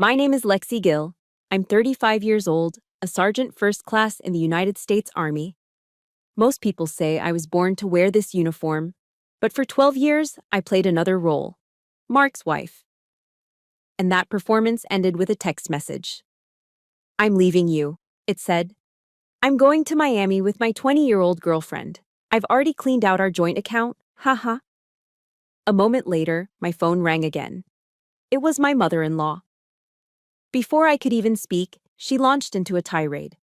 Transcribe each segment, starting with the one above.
My name is Lexi Gill. I'm 35 years old, a sergeant first class in the United States Army. Most people say I was born to wear this uniform, but for 12 years, I played another role, Mark's wife. And that performance ended with a text message. I'm leaving you, it said. I'm going to Miami with my 20-year-old girlfriend. I've already cleaned out our joint account, haha. A moment later, my phone rang again. It was my mother-in-law. Before I could even speak, she launched into a tirade.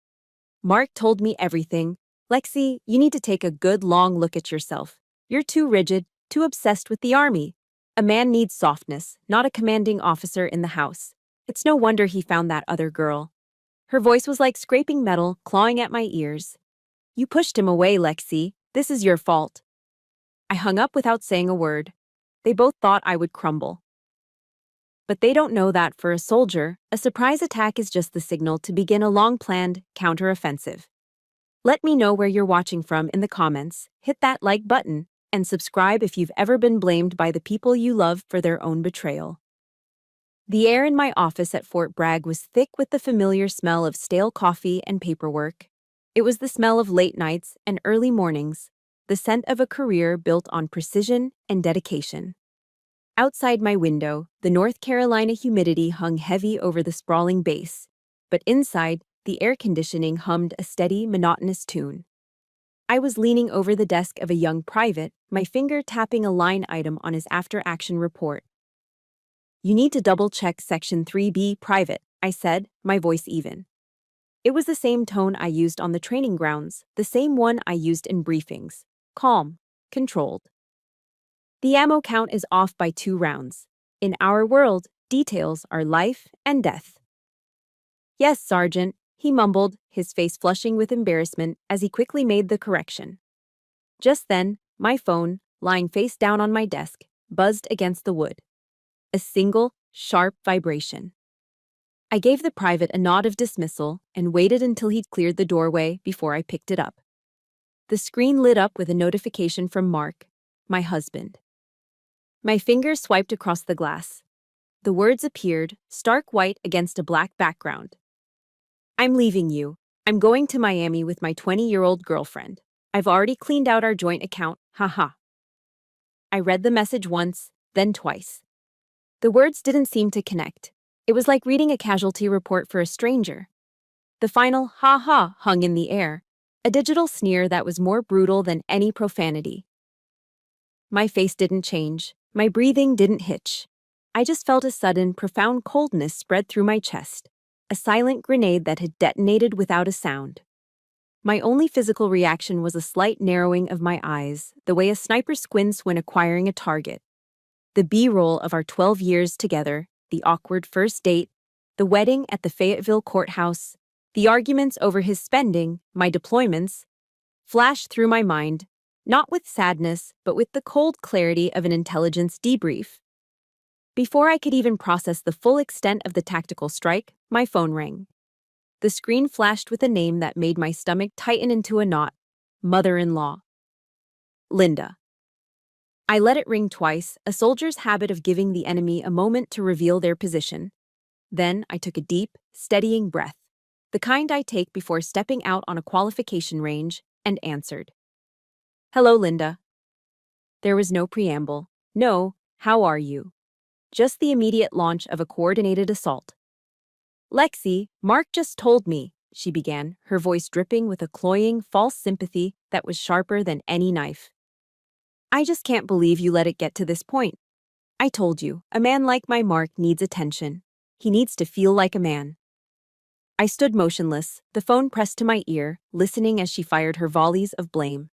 Mark told me everything. Lexi, you need to take a good long look at yourself. You're too rigid, too obsessed with the army. A man needs softness, not a commanding officer in the house. It's no wonder he found that other girl. Her voice was like scraping metal, clawing at my ears. You pushed him away, Lexi. This is your fault. I hung up without saying a word. They both thought I would crumble. But they don't know that for a soldier, a surprise attack is just the signal to begin a long-planned counteroffensive. Let me know where you're watching from in the comments, hit that like button, and subscribe if you've ever been blamed by the people you love for their own betrayal. The air in my office at Fort Bragg was thick with the familiar smell of stale coffee and paperwork. It was the smell of late nights and early mornings, the scent of a career built on precision and dedication. Outside my window, the North Carolina humidity hung heavy over the sprawling base, but inside, the air conditioning hummed a steady, monotonous tune. I was leaning over the desk of a young private, my finger tapping a line item on his after-action report. You need to double-check Section 3B, Private, I said, my voice even. It was the same tone I used on the training grounds, the same one I used in briefings. Calm, controlled. The ammo count is off by 2 rounds. In our world, details are life and death. Yes, Sergeant, he mumbled, his face flushing with embarrassment as he quickly made the correction. Just then, my phone, lying face down on my desk, buzzed against the wood. A single, sharp vibration. I gave the private a nod of dismissal and waited until he'd cleared the doorway before I picked it up. The screen lit up with a notification from Mark, my husband. My finger swiped across the glass. The words appeared, stark white against a black background. I'm leaving you. I'm going to Miami with my 20-year-old girlfriend. I've already cleaned out our joint account, haha. I read the message once, then twice. The words didn't seem to connect. It was like reading a casualty report for a stranger. The final ha-ha hung in the air, a digital sneer that was more brutal than any profanity. My face didn't change. My breathing didn't hitch. I just felt a sudden, profound coldness spread through my chest, a silent grenade that had detonated without a sound. My only physical reaction was a slight narrowing of my eyes, the way a sniper squints when acquiring a target. The B-roll of our 12 years together, the awkward first date, the wedding at the Fayetteville courthouse, the arguments over his spending, my deployments, flashed through my mind, not with sadness, but with the cold clarity of an intelligence debrief. Before I could even process the full extent of the tactical strike, my phone rang. The screen flashed with a name that made my stomach tighten into a knot. Mother-in-law. Linda. I let it ring twice, a soldier's habit of giving the enemy a moment to reveal their position. Then I took a deep, steadying breath, the kind I take before stepping out on a qualification range, and answered. Hello, Linda. There was no preamble. No, how are you? Just the immediate launch of a coordinated assault. Lexi, Mark just told me, she began, her voice dripping with a cloying, false sympathy that was sharper than any knife. I just can't believe you let it get to this point. I told you, a man like my Mark needs attention. He needs to feel like a man. I stood motionless, the phone pressed to my ear, listening as she fired her volleys of blame.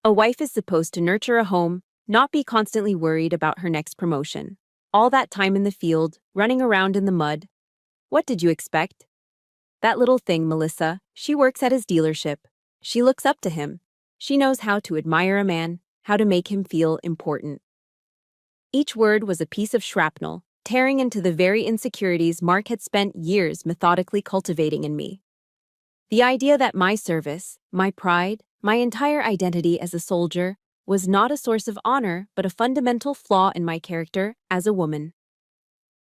A wife is supposed to nurture a home, not be constantly worried about her next promotion. All that time in the field, running around in the mud. What did you expect? That little thing, Melissa, she works at his dealership. She looks up to him. She knows how to admire a man, how to make him feel important. Each word was a piece of shrapnel, tearing into the very insecurities Mark had spent years methodically cultivating in me. The idea that my service, my pride, my entire identity as a soldier was not a source of honor but a fundamental flaw in my character as a woman.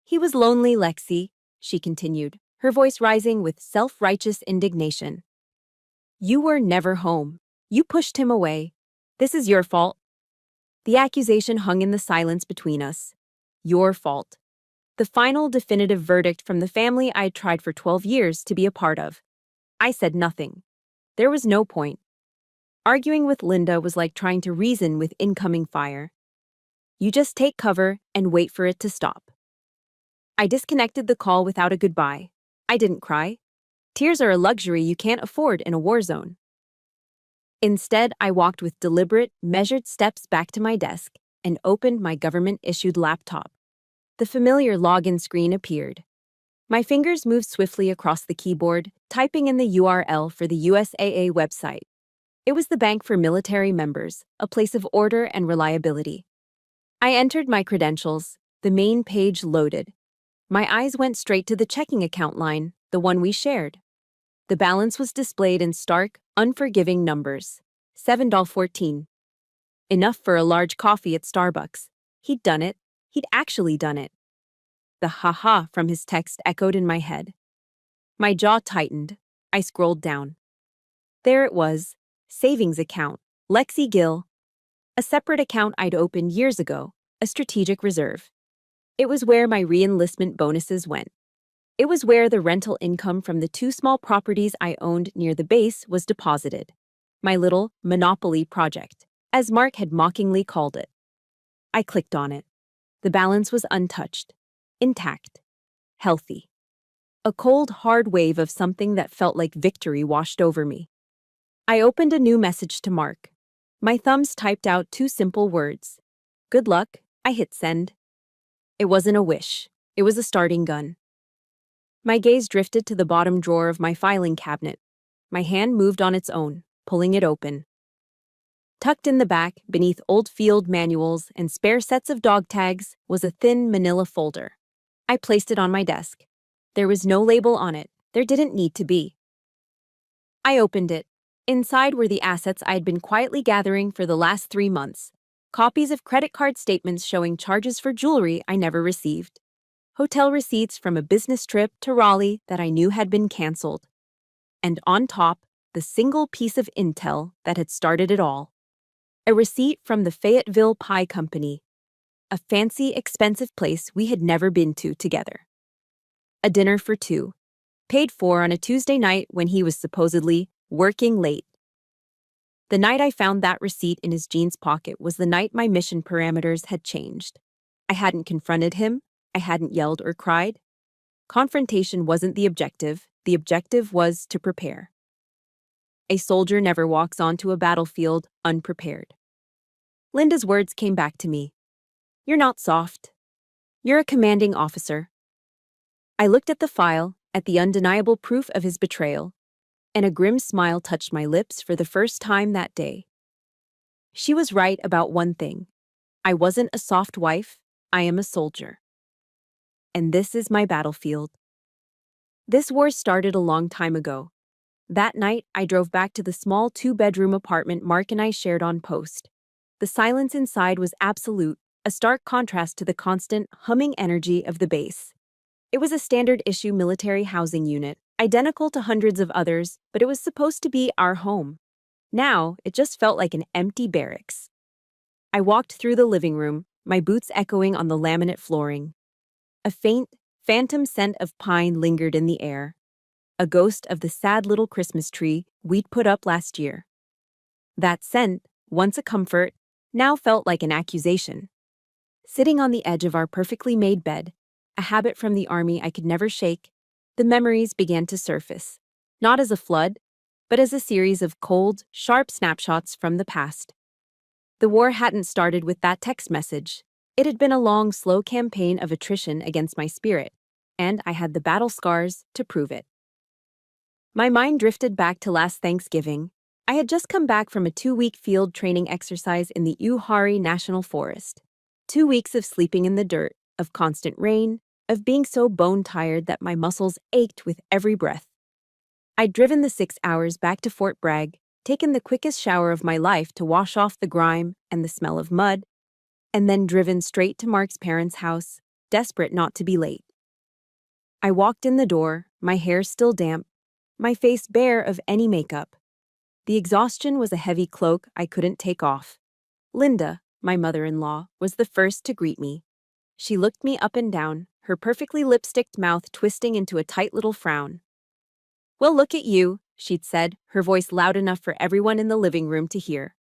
He was lonely, Lexi. she continued, her voice rising with self-righteous indignation. You were never home. You pushed him away. This is your fault. The accusation hung in the silence between us. Your fault. The final definitive verdict from the family I'd tried for 12 years to be a part of. I said nothing. There was no point. Arguing with Linda was like trying to reason with incoming fire. You just take cover and wait for it to stop. I disconnected the call without a goodbye. I didn't cry. Tears are a luxury you can't afford in a war zone. Instead, I walked with deliberate, measured steps back to my desk and opened my government-issued laptop. The familiar login screen appeared. My fingers moved swiftly across the keyboard, typing in the URL for the USAA website. It was the bank for military members, a place of order and reliability. I entered my credentials. The main page loaded. My eyes went straight to the checking account line, the one we shared. The balance was displayed in stark, unforgiving numbers. $7.14. Enough for a large coffee at Starbucks. He'd done it. He'd actually done it. The ha-ha from his text echoed in my head. My jaw tightened. I scrolled down. There it was. Savings account. Lexi Gill. A separate account I'd opened years ago. A strategic reserve. It was where my re-enlistment bonuses went. It was where the rental income from the 2 small properties I owned near the base was deposited. My little monopoly project, as Mark had mockingly called it. I clicked on it. The balance was untouched, intact, healthy. A cold, hard wave of something that felt like victory washed over me. I opened a new message to Mark. My thumbs typed out 2 simple words. Good luck. I hit send. It wasn't a wish. It was a starting gun. My gaze drifted to the bottom drawer of my filing cabinet. My hand moved on its own, pulling it open. Tucked in the back, beneath old field manuals and spare sets of dog tags, was a thin manila folder. I placed it on my desk. There was no label on it. There didn't need to be. I opened it. Inside were the assets I'd been quietly gathering for the last 3 months. Copies of credit card statements showing charges for jewelry I never received. Hotel receipts from a business trip to Raleigh that I knew had been canceled. And on top, the single piece of intel that had started it all. A receipt from the Fayetteville Pie Company, a fancy, expensive place we had never been to together. A dinner for 2, paid for on a Tuesday night when he was supposedly working late. The night I found that receipt in his jeans pocket was the night my mission parameters had changed. I hadn't confronted him. I hadn't yelled or cried. Confrontation wasn't the objective was to prepare. A soldier never walks onto a battlefield unprepared. Linda's words came back to me. You're not soft. You're a commanding officer. I looked at the file, at the undeniable proof of his betrayal, and a grim smile touched my lips for the first time that day. She was right about one thing. I wasn't a soft wife. I am a soldier. And this is my battlefield. This war started a long time ago. That night, I drove back to the small 2-bedroom apartment Mark and I shared on post. The silence inside was absolute, a stark contrast to the constant, humming energy of the base. It was a standard-issue military housing unit, identical to hundreds of others, but it was supposed to be our home. Now, it just felt like an empty barracks. I walked through the living room, my boots echoing on the laminate flooring. A faint, phantom scent of pine lingered in the air, a ghost of the sad little Christmas tree we'd put up last year. That scent, once a comfort, now felt like an accusation. Sitting on the edge of our perfectly made bed, a habit from the army I could never shake, the memories began to surface, not as a flood, but as a series of cold, sharp snapshots from the past. The war hadn't started with that text message. It had been a long, slow campaign of attrition against my spirit, and I had the battle scars to prove it. My mind drifted back to last Thanksgiving. I had just come back from a 2-week field training exercise in the Uwharrie National Forest. 2 weeks of sleeping in the dirt, of constant rain, of being so bone-tired that my muscles ached with every breath. I'd driven the 6 hours back to Fort Bragg, taken the quickest shower of my life to wash off the grime and the smell of mud, and then driven straight to Mark's parents' house, desperate not to be late. I walked in the door, my hair still damp, my face bare of any makeup. The exhaustion was a heavy cloak I couldn't take off. Linda, my mother-in-law, was the first to greet me. She looked me up and down, her perfectly lipsticked mouth twisting into a tight little frown. "Well, look at you," she'd said, her voice loud enough for everyone in the living room to hear.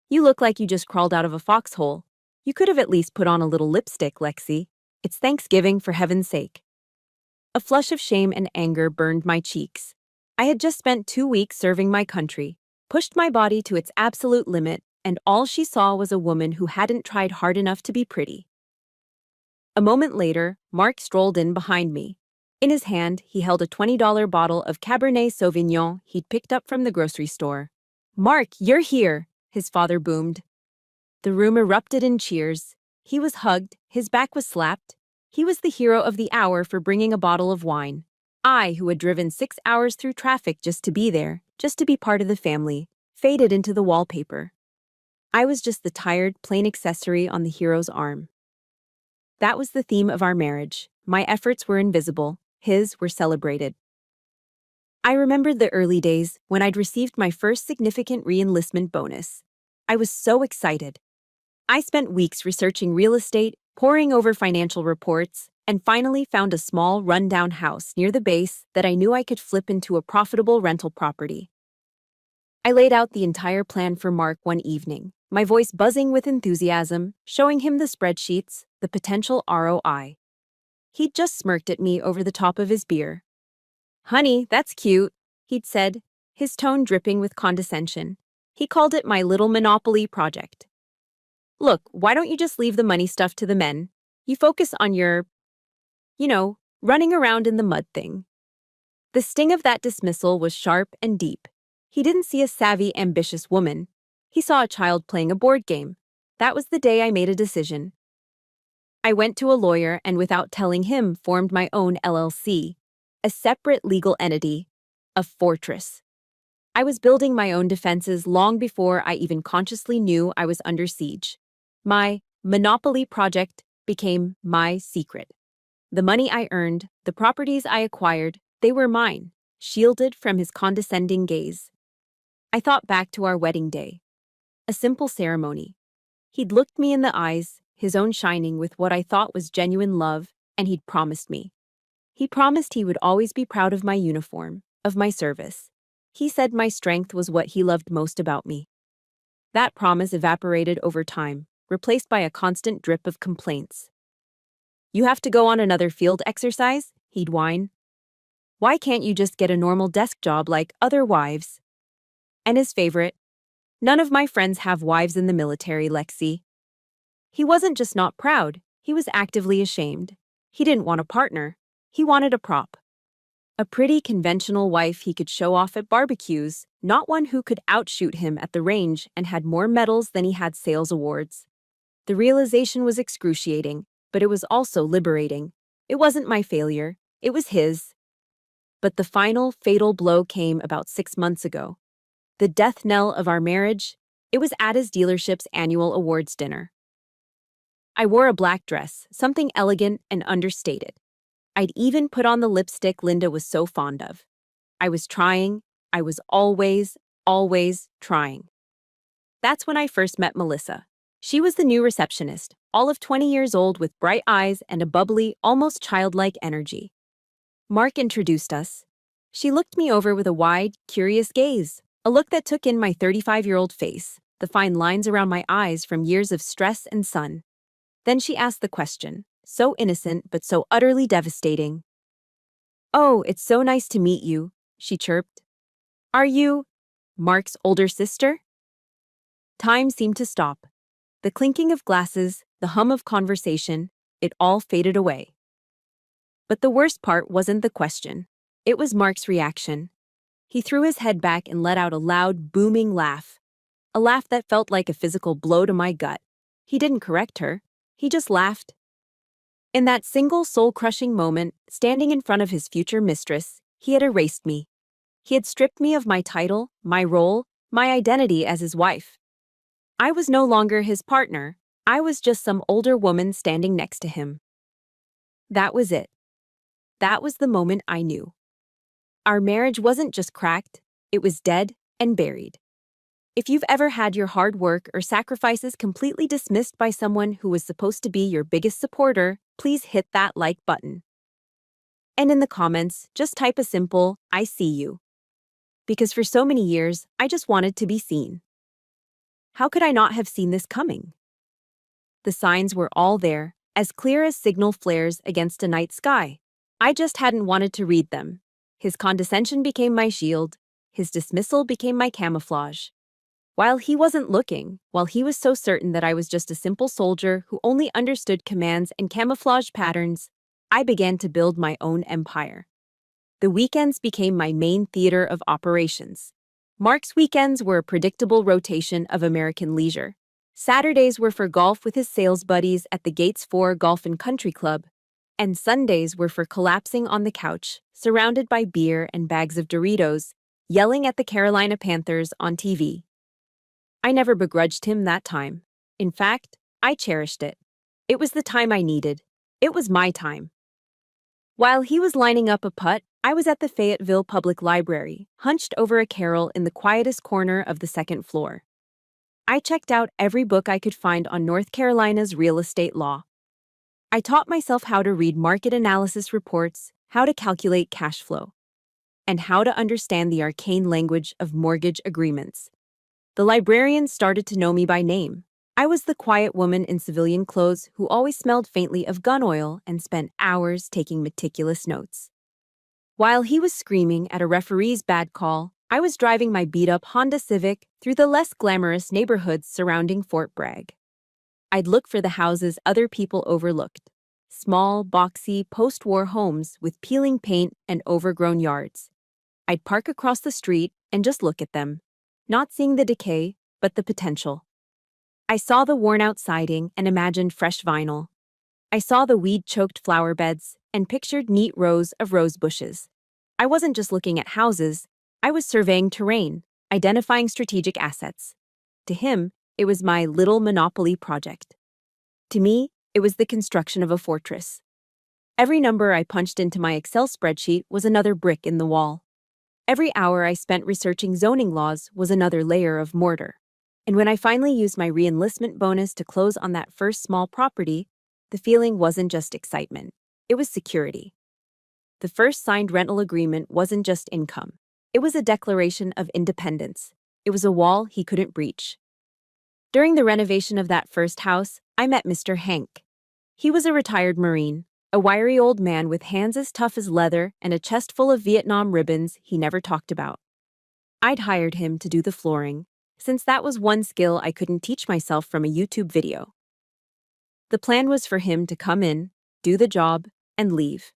"You look like you just crawled out of a foxhole. You could have at least put on a little lipstick, Lexi. It's Thanksgiving, for heaven's sake." A flush of shame and anger burned my cheeks. I had just spent 2 weeks serving my country, pushed my body to its absolute limit, and all she saw was a woman who hadn't tried hard enough to be pretty. A moment later, Mark strolled in behind me. In his hand, he held a $20 bottle of Cabernet Sauvignon he'd picked up from the grocery store. "Mark, you're here," his father boomed. The room erupted in cheers. He was hugged, his back was slapped. He was the hero of the hour for bringing a bottle of wine. I, who had driven 6 hours through traffic just to be there, just to be part of the family, faded into the wallpaper. I was just the tired, plain accessory on the hero's arm. That was the theme of our marriage. My efforts were invisible, his were celebrated. I remembered the early days when I'd received my first significant re-enlistment bonus. I was so excited. I spent weeks researching real estate, poring over financial reports, and finally found a small, run-down house near the base that I knew I could flip into a profitable rental property. I laid out the entire plan for Mark one evening, my voice buzzing with enthusiasm, showing him the spreadsheets, the potential ROI. He'd just smirked at me over the top of his beer. "Honey, that's cute," he'd said, his tone dripping with condescension. He called it my little monopoly project. "Look, why don't you just leave the money stuff to the men? You focus on your, running around in the mud thing." The sting of that dismissal was sharp and deep. He didn't see a savvy, ambitious woman. He saw a child playing a board game. That was the day I made a decision. I went to a lawyer and, without telling him, formed my own LLC, a separate legal entity, a fortress. I was building my own defenses long before I even consciously knew I was under siege. My monopoly project became my secret. The money I earned, the properties I acquired, they were mine, shielded from his condescending gaze. I thought back to our wedding day. A simple ceremony. He'd looked me in the eyes, his own shining with what I thought was genuine love, and he'd promised me. He promised he would always be proud of my uniform, of my service. He said my strength was what he loved most about me. That promise evaporated over time, replaced by a constant drip of complaints. "You have to go on another field exercise?" he'd whine. "Why can't you just get a normal desk job like other wives?" And his favorite, "None of my friends have wives in the military, Lexi." He wasn't just not proud, he was actively ashamed. He didn't want a partner, he wanted a prop. A pretty, conventional wife he could show off at barbecues, not one who could outshoot him at the range and had more medals than he had sales awards. The realization was excruciating, but it was also liberating. It wasn't my failure, it was his. But the final, fatal blow came about 6 months ago. The death knell of our marriage, it was at his dealership's annual awards dinner. I wore a black dress, something elegant and understated. I'd even put on the lipstick Linda was so fond of. I was trying. I was always trying. That's when I first met Melissa. She was the new receptionist, all of 20 years old with bright eyes and a bubbly, almost childlike energy. Mark introduced us. She looked me over with a wide, curious gaze, a look that took in my 35-year-old face, the fine lines around my eyes from years of stress and sun. Then she asked the question, so innocent but so utterly devastating. "Oh, it's so nice to meet you," she chirped. "Are you Mark's older sister?" Time seemed to stop. The clinking of glasses, the hum of conversation, it all faded away. But the worst part wasn't the question. It was Mark's reaction. He threw his head back and let out a loud, booming laugh. A laugh that felt like a physical blow to my gut. He didn't correct her. He just laughed. In that single soul-crushing moment, standing in front of his future mistress, he had erased me. He had stripped me of my title, my role, my identity as his wife. I was no longer his partner. I was just some older woman standing next to him. That was it. That was the moment I knew. Our marriage wasn't just cracked, it was dead and buried. If you've ever had your hard work or sacrifices completely dismissed by someone who was supposed to be your biggest supporter, please hit that like button. And in the comments, just type a simple, "I see you." Because for so many years, I just wanted to be seen. How could I not have seen this coming? The signs were all there, as clear as signal flares against a night sky. I just hadn't wanted to read them. His condescension became my shield, his dismissal became my camouflage. While he wasn't looking, while he was so certain that I was just a simple soldier who only understood commands and camouflage patterns, I began to build my own empire. The weekends became my main theater of operations. Mark's weekends were a predictable rotation of American leisure. Saturdays were for golf with his sales buddies at the Gates 4 Golf and Country Club, and Sundays were for collapsing on the couch, surrounded by beer and bags of Doritos, yelling at the Carolina Panthers on TV. I never begrudged him that time. In fact, I cherished it. It was the time I needed. It was my time. While he was lining up a putt, I was at the Fayetteville Public Library, hunched over a carrel in the quietest corner of the second floor. I checked out every book I could find on North Carolina's real estate law. I taught myself how to read market analysis reports, how to calculate cash flow, and how to understand the arcane language of mortgage agreements. The librarians started to know me by name. I was the quiet woman in civilian clothes who always smelled faintly of gun oil and spent hours taking meticulous notes. While he was screaming at a referee's bad call, I was driving my beat-up Honda Civic through the less glamorous neighborhoods surrounding Fort Bragg. I'd look for the houses other people overlooked. Small, boxy, post-war homes with peeling paint and overgrown yards. I'd park across the street and just look at them, not seeing the decay, but the potential. I saw the worn-out siding and imagined fresh vinyl. I saw the weed-choked flower beds and pictured neat rows of rose bushes. I wasn't just looking at houses, I was surveying terrain, identifying strategic assets. To him, it was my little monopoly project. To me, it was the construction of a fortress. Every number I punched into my Excel spreadsheet was another brick in the wall. Every hour I spent researching zoning laws was another layer of mortar. And when I finally used my re-enlistment bonus to close on that first small property, the feeling wasn't just excitement, it was security. The first signed rental agreement wasn't just income. It was a declaration of independence. It was a wall he couldn't breach. During the renovation of that first house, I met Mr. Hank. He was a retired Marine, a wiry old man with hands as tough as leather and a chest full of Vietnam ribbons he never talked about. I'd hired him to do the flooring, since that was one skill I couldn't teach myself from a YouTube video. The plan was for him to come in, do the job, and leave.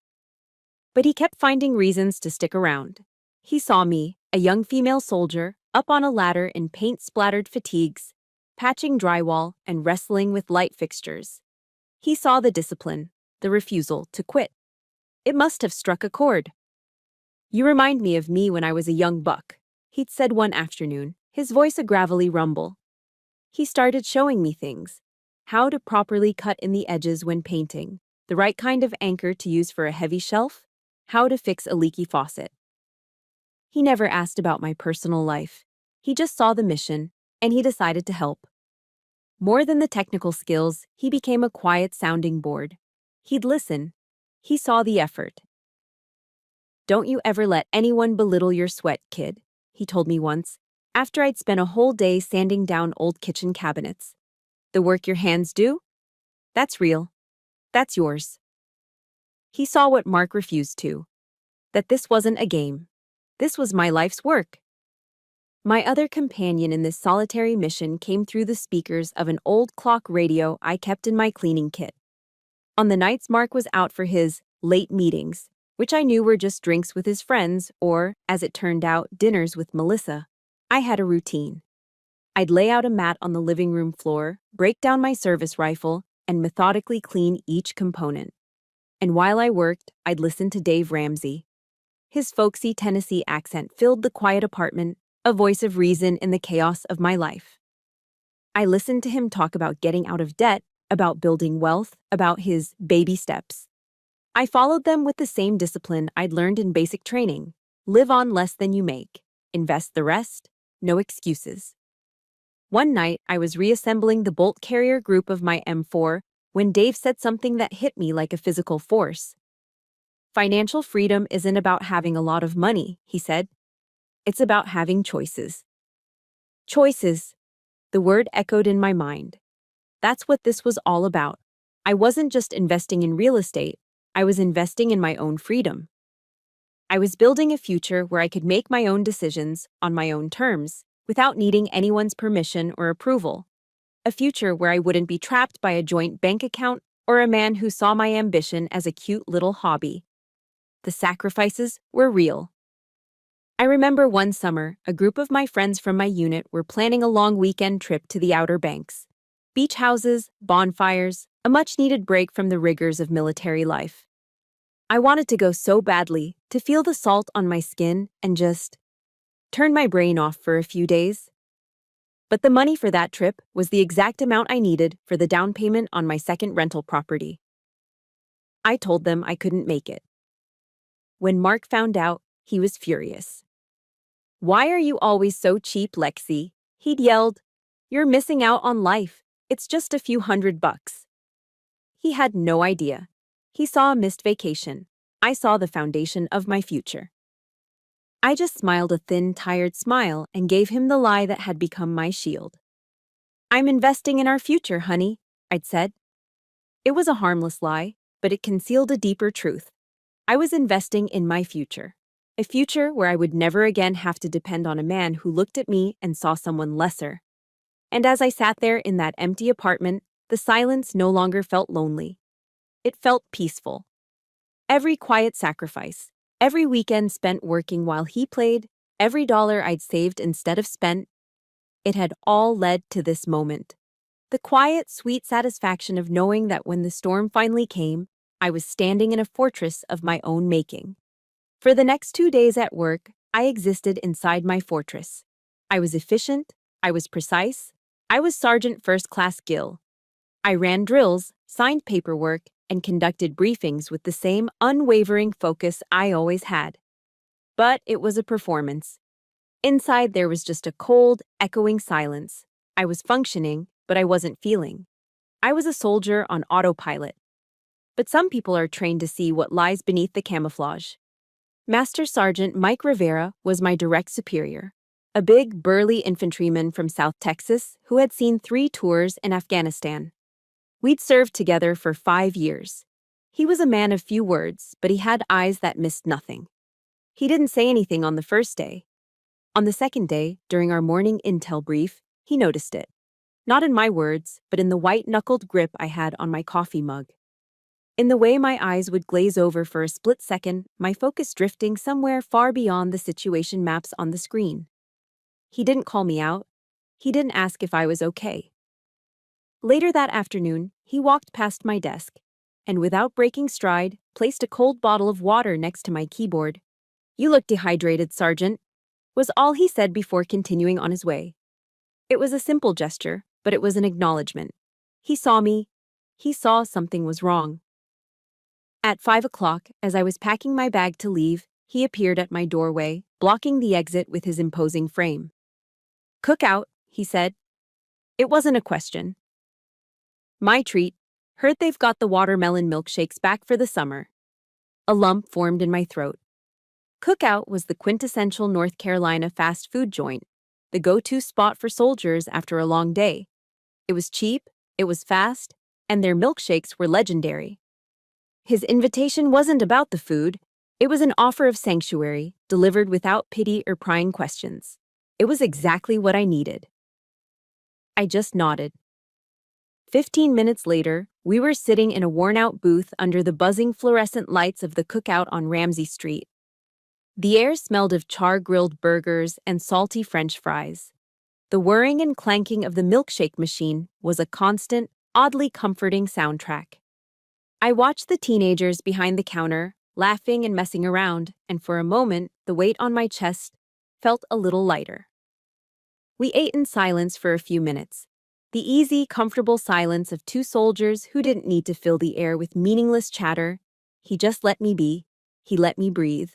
But he kept finding reasons to stick around. He saw me, a young female soldier, up on a ladder in paint-splattered fatigues, patching drywall and wrestling with light fixtures. He saw the discipline, the refusal to quit. It must have struck a chord. "You remind me of me when I was a young buck," he'd said one afternoon, his voice a gravelly rumble. He started showing me things. How to properly cut in the edges when painting, the right kind of anchor to use for a heavy shelf, how to fix a leaky faucet. He never asked about my personal life. He just saw the mission, and he decided to help. More than the technical skills, he became a quiet sounding board. He'd listen. He saw the effort. "Don't you ever let anyone belittle your sweat, kid," he told me once, after I'd spent a whole day sanding down old kitchen cabinets. "The work your hands do? That's real. That's yours." He saw what Mark refused to. That this wasn't a game. This was my life's work. My other companion in this solitary mission came through the speakers of an old clock radio I kept in my cleaning kit. On the nights Mark was out for his late meetings, which I knew were just drinks with his friends or, as it turned out, dinners with Melissa, I had a routine. I'd lay out a mat on the living room floor, break down my service rifle, and methodically clean each component. And while I worked, I'd listen to Dave Ramsey. His folksy Tennessee accent filled the quiet apartment, a voice of reason in the chaos of my life. I listened to him talk about getting out of debt, about building wealth, about his baby steps. I followed them with the same discipline I'd learned in basic training. Live on less than you make. Invest the rest. No excuses. One night, I was reassembling the bolt carrier group of my M4 when Dave said something that hit me like a physical force. Financial freedom isn't about having a lot of money, he said. It's about having choices. Choices. The word echoed in my mind. That's what this was all about. I wasn't just investing in real estate, I was investing in my own freedom. I was building a future where I could make my own decisions on my own terms, without needing anyone's permission or approval. A future where I wouldn't be trapped by a joint bank account or a man who saw my ambition as a cute little hobby. The sacrifices were real. I remember one summer, a group of my friends from my unit were planning a long weekend trip to the Outer Banks. Beach houses, bonfires, a much-needed break from the rigors of military life. I wanted to go so badly, to feel the salt on my skin and just turn my brain off for a few days. But the money for that trip was the exact amount I needed for the down payment on my second rental property. I told them I couldn't make it. When Mark found out, he was furious. "Why are you always so cheap, Lexi?" he'd yelled. "You're missing out on life. It's just a few $100. He had no idea. He saw a missed vacation. I saw the foundation of my future. I just smiled a thin, tired smile and gave him the lie that had become my shield. "I'm investing in our future, honey," I'd said. It was a harmless lie, but it concealed a deeper truth. I was investing in my future. A future where I would never again have to depend on a man who looked at me and saw someone lesser. And as I sat there in that empty apartment, the silence no longer felt lonely. It felt peaceful. Every quiet sacrifice, every weekend spent working while he played, every dollar I'd saved instead of spent, it had all led to this moment. The quiet, sweet satisfaction of knowing that when the storm finally came, I was standing in a fortress of my own making. For the next 2 days at work, I existed inside my fortress. I was efficient, I was precise, I was Sergeant First Class Gill. I ran drills, signed paperwork, and conducted briefings with the same unwavering focus I always had. But it was a performance. Inside there was just a cold, echoing silence. I was functioning, but I wasn't feeling. I was a soldier on autopilot. But some people are trained to see what lies beneath the camouflage. Master Sergeant Mike Rivera was my direct superior, a big, burly infantryman from South Texas who had seen 3 tours in Afghanistan. We'd served together for 5 years. He was a man of few words, but he had eyes that missed nothing. He didn't say anything on the first day. On the second day, during our morning intel brief, he noticed it. Not in my words, but in the white-knuckled grip I had on my coffee mug. In the way my eyes would glaze over for a split second, my focus drifting somewhere far beyond the situation maps on the screen. He didn't call me out. He didn't ask if I was okay. Later that afternoon, he walked past my desk, and without breaking stride, placed a cold bottle of water next to my keyboard. "You look dehydrated, Sergeant," was all he said before continuing on his way. It was a simple gesture, but it was an acknowledgement. He saw me. He saw something was wrong. At 5 o'clock, as I was packing my bag to leave, he appeared at my doorway, blocking the exit with his imposing frame. "Cook out," he said. It wasn't a question. "My treat. Heard they've got the watermelon milkshakes back for the summer." A lump formed in my throat. Cookout was the quintessential North Carolina fast food joint, the go-to spot for soldiers after a long day. It was cheap, it was fast, and their milkshakes were legendary. His invitation wasn't about the food. It was an offer of sanctuary, delivered without pity or prying questions. It was exactly what I needed. I just nodded. 15 minutes later, we were sitting in a worn-out booth under the buzzing fluorescent lights of the Cookout on Ramsey Street. The air smelled of char-grilled burgers and salty French fries. The whirring and clanking of the milkshake machine was a constant, oddly comforting soundtrack. I watched the teenagers behind the counter, laughing and messing around, and for a moment, the weight on my chest felt a little lighter. We ate in silence for a few minutes. The easy, comfortable silence of 2 soldiers who didn't need to fill the air with meaningless chatter, He just let me be. He let me breathe.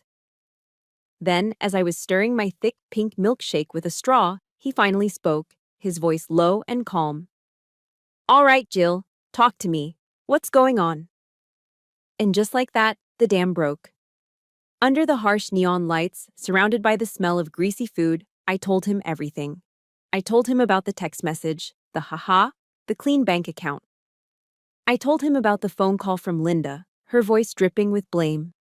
Then, as I was stirring my thick pink milkshake with a straw, he finally spoke, his voice low and calm. "All right, Jill, talk to me. What's going on?" And just like that, the dam broke. Under the harsh neon lights, surrounded by the smell of greasy food, I told him everything. I told him about the text message, the haha, the clean bank account. I told him about the phone call from Linda, her voice dripping with blame.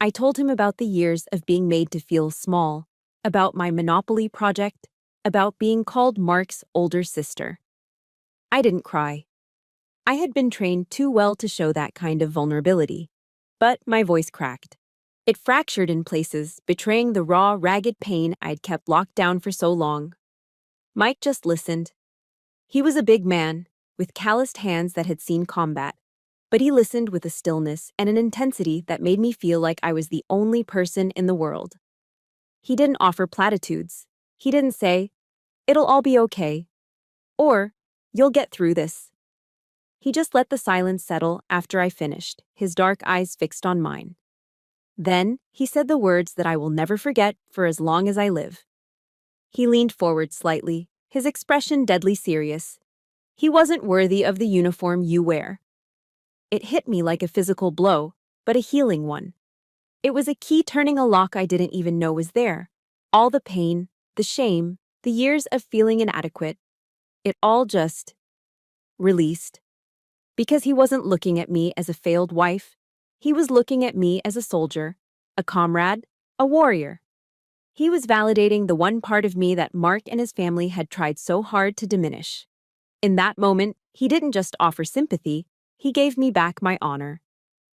I told him about the years of being made to feel small, about my Monopoly project, about being called Mark's older sister. I didn't cry. I had been trained too well to show that kind of vulnerability. But my voice cracked. It fractured in places, betraying the raw, ragged pain I'd kept locked down for so long. Mike just listened. He was a big man, with calloused hands that had seen combat. But he listened with a stillness and an intensity that made me feel like I was the only person in the world. He didn't offer platitudes. He didn't say, "It'll all be okay," or, "You'll get through this." He just let the silence settle after I finished, his dark eyes fixed on mine. Then, he said the words that I will never forget for as long as I live. He leaned forward slightly, his expression deadly serious. "He wasn't worthy of the uniform you wear." It hit me like a physical blow, but a healing one. It was a key turning a lock I didn't even know was there. All the pain, the shame, the years of feeling inadequate. It all just released. Because he wasn't looking at me as a failed wife. He was looking at me as a soldier, a comrade, a warrior. He was validating the one part of me that Mark and his family had tried so hard to diminish. In that moment, he didn't just offer sympathy, he gave me back my honor.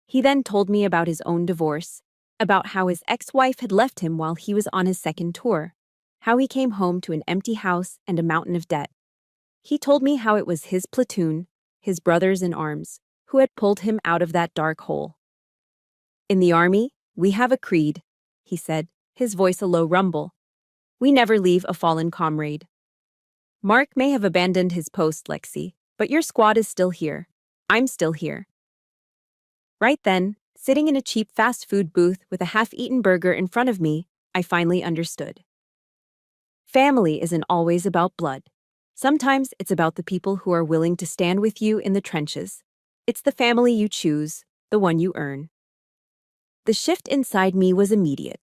He then told me about his own divorce, about how his ex-wife had left him while he was on his second tour, how he came home to an empty house and a mountain of debt. He told me how it was his platoon, his brothers in arms, who had pulled him out of that dark hole. "In the Army, we have a creed," he said, his voice a low rumble. "We never leave a fallen comrade. Mark may have abandoned his post, Lexi, but your squad is still here. I'm still here." Right then, sitting in a cheap fast food booth with a half-eaten burger in front of me, I finally understood. Family isn't always about blood. Sometimes it's about the people who are willing to stand with you in the trenches. It's the family you choose, the one you earn. The shift inside me was immediate.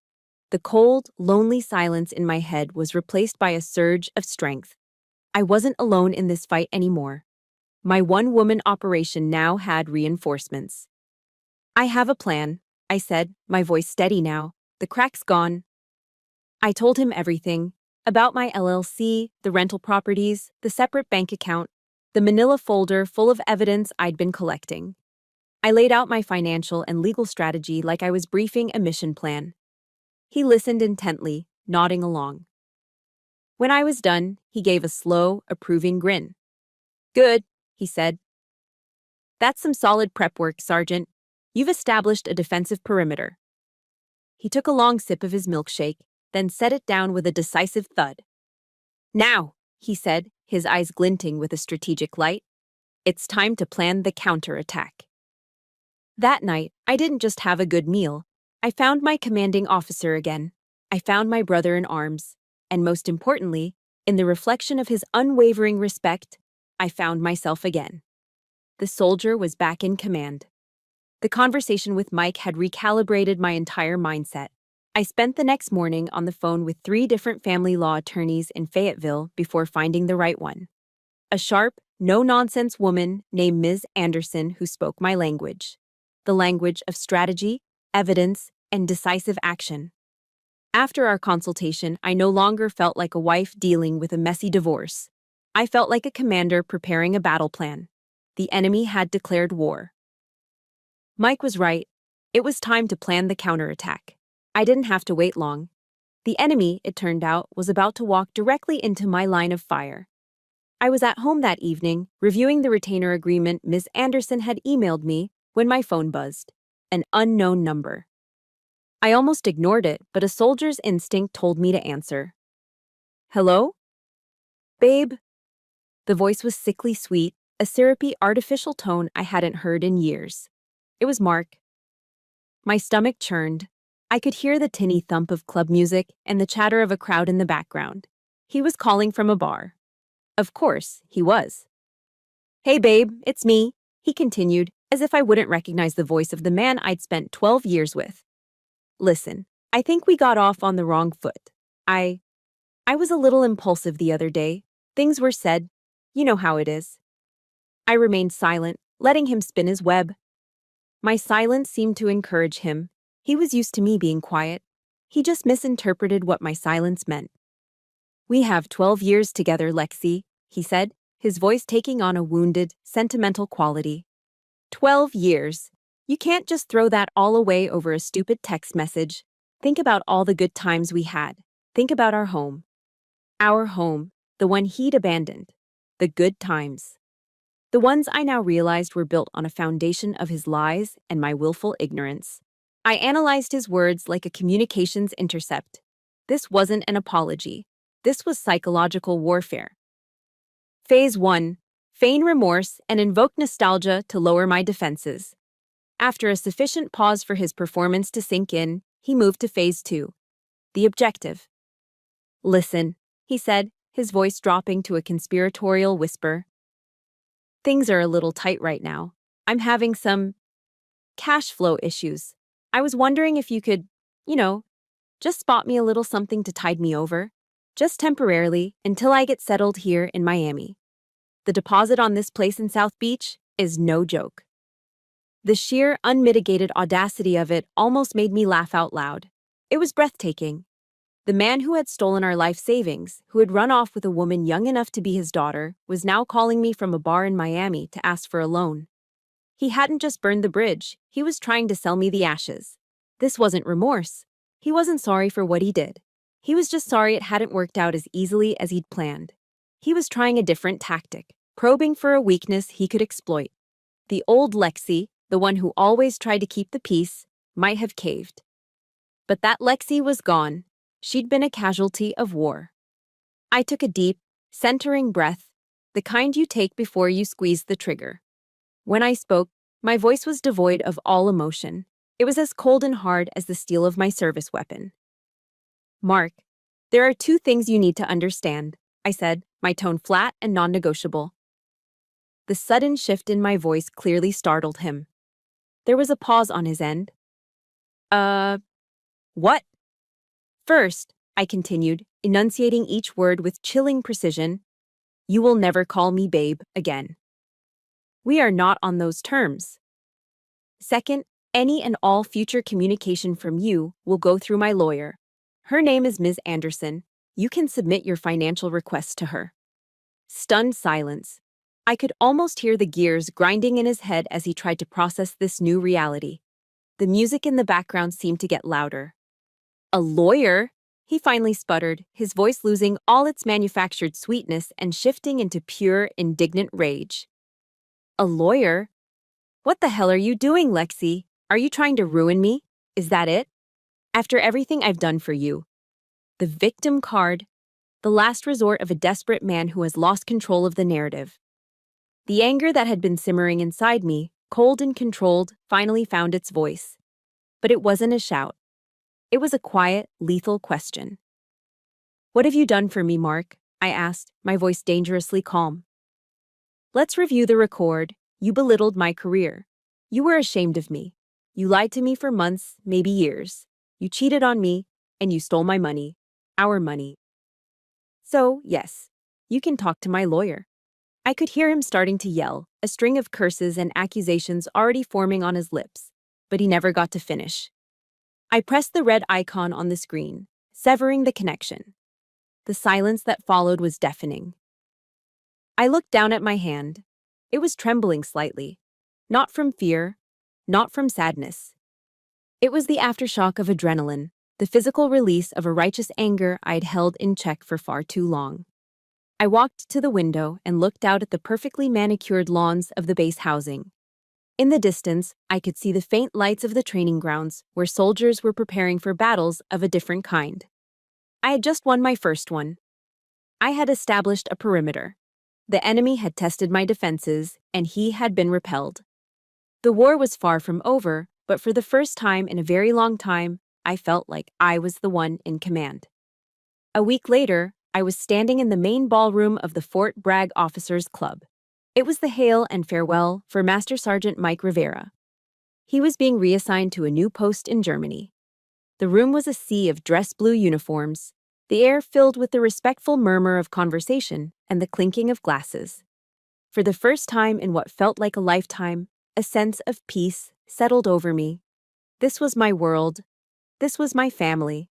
The cold, lonely silence in my head was replaced by a surge of strength. I wasn't alone in this fight anymore. My one-woman operation now had reinforcements. "I have a plan," I said, my voice steady now, the cracks gone. I told him everything, about my LLC, the rental properties, the separate bank account, the manila folder full of evidence I'd been collecting. I laid out my financial and legal strategy like I was briefing a mission plan. He listened intently, nodding along. When I was done, he gave a slow, approving grin. "Good," he said. "That's some solid prep work, Sergeant. You've established a defensive perimeter." He took a long sip of his milkshake, then set it down with a decisive thud. "Now," he said, his eyes glinting with a strategic light, "it's time to plan the counterattack." That night, I didn't just have a good meal. I found my commanding officer again. I found my brother in arms. And most importantly, in the reflection of his unwavering respect, I found myself again. The soldier was back in command. The conversation with Mike had recalibrated my entire mindset. I spent the next morning on the phone with 3 different family law attorneys in Fayetteville before finding the right one. A sharp, no-nonsense woman named Ms. Anderson who spoke my language. The language of strategy, evidence, and decisive action. After our consultation, I no longer felt like a wife dealing with a messy divorce. I felt like a commander preparing a battle plan. The enemy had declared war. Mike was right. It was time to plan the counterattack. I didn't have to wait long. The enemy, it turned out, was about to walk directly into my line of fire. I was at home that evening, reviewing the retainer agreement Ms. Anderson had emailed me when my phone buzzed. An unknown number. I almost ignored it, but a soldier's instinct told me to answer. "Hello? Babe?" The voice was sickly sweet, a syrupy, artificial tone I hadn't heard in years. It was Mark. My stomach churned. I could hear the tinny thump of club music and the chatter of a crowd in the background. He was calling from a bar. Of course, he was. "Hey babe, it's me," he continued, as if I wouldn't recognize the voice of the man I'd spent 12 years with. "Listen, I think we got off on the wrong foot. I was a little impulsive the other day. Things were said. You know how it is." I remained silent, letting him spin his web. My silence seemed to encourage him. He was used to me being quiet. He just misinterpreted what my silence meant. "We have 12 years together, Lexi," he said, his voice taking on a wounded, sentimental quality. 12 years. You can't just throw that all away over a stupid text message. Think about all the good times we had. Think about our home. Our home, the one he'd abandoned. The good times. The ones I now realized were built on a foundation of his lies and my willful ignorance. I analyzed his words like a communications intercept. This wasn't an apology. This was psychological warfare. Phase 1. Feign remorse and invoke nostalgia to lower my defenses. After a sufficient pause for his performance to sink in, he moved to Phase 2. The objective. "Listen," he said, his voice dropping to a conspiratorial whisper. "Things are a little tight right now. I'm having some cash flow issues. I was wondering if you could, just spot me a little something to tide me over. Just temporarily, until I get settled here in Miami. The deposit on this place in South Beach is no joke." The sheer, unmitigated audacity of it almost made me laugh out loud. It was breathtaking. The man who had stolen our life savings, who had run off with a woman young enough to be his daughter, was now calling me from a bar in Miami to ask for a loan. He hadn't just burned the bridge, he was trying to sell me the ashes. This wasn't remorse. He wasn't sorry for what he did. He was just sorry it hadn't worked out as easily as he'd planned. He was trying a different tactic, probing for a weakness he could exploit. The old Lexi, the one who always tried to keep the peace, might have caved. But that Lexi was gone. She'd been a casualty of war. I took a deep, centering breath, the kind you take before you squeeze the trigger. When I spoke, my voice was devoid of all emotion. It was as cold and hard as the steel of my service weapon. "Mark, there are two things you need to understand," I said, my tone flat and non-negotiable. The sudden shift in my voice clearly startled him. There was a pause on his end. What?" "First," I continued, enunciating each word with chilling precision, "you will never call me babe again. We are not on those terms. Second, any and all future communication from you will go through my lawyer. Her name is Ms. Anderson. You can submit your financial requests to her." Stunned silence. I could almost hear the gears grinding in his head as he tried to process this new reality. The music in the background seemed to get louder. "A lawyer?" he finally sputtered, his voice losing all its manufactured sweetness and shifting into pure, indignant rage. "A lawyer? What the hell are you doing, Lexi? Are you trying to ruin me? Is that it? After everything I've done for you." The victim card, the last resort of a desperate man who has lost control of the narrative. The anger that had been simmering inside me, cold and controlled, finally found its voice. But it wasn't a shout. It was a quiet, lethal question. "What have you done for me, Mark?" I asked, my voice dangerously calm. "Let's review the record. You belittled my career. You were ashamed of me. You lied to me for months, maybe years. You cheated on me, and you stole my money. Our money. So, yes, you can talk to my lawyer." I could hear him starting to yell, a string of curses and accusations already forming on his lips, but he never got to finish. I pressed the red icon on the screen, severing the connection. The silence that followed was deafening. I looked down at my hand. It was trembling slightly. Not from fear, not from sadness. It was the aftershock of adrenaline, the physical release of a righteous anger I'd held in check for far too long. I walked to the window and looked out at the perfectly manicured lawns of the base housing. In the distance, I could see the faint lights of the training grounds where soldiers were preparing for battles of a different kind. I had just won my first one. I had established a perimeter. The enemy had tested my defenses, and he had been repelled. The war was far from over, but for the first time in a very long time, I felt like I was the one in command. A week later, I was standing in the main ballroom of the Fort Bragg Officers Club. It was the hail and farewell for Master Sergeant Mike Rivera. He was being reassigned to a new post in Germany. The room was a sea of dress blue uniforms, the air filled with the respectful murmur of conversation and the clinking of glasses. For the first time in what felt like a lifetime, a sense of peace settled over me. This was my world. This was my family.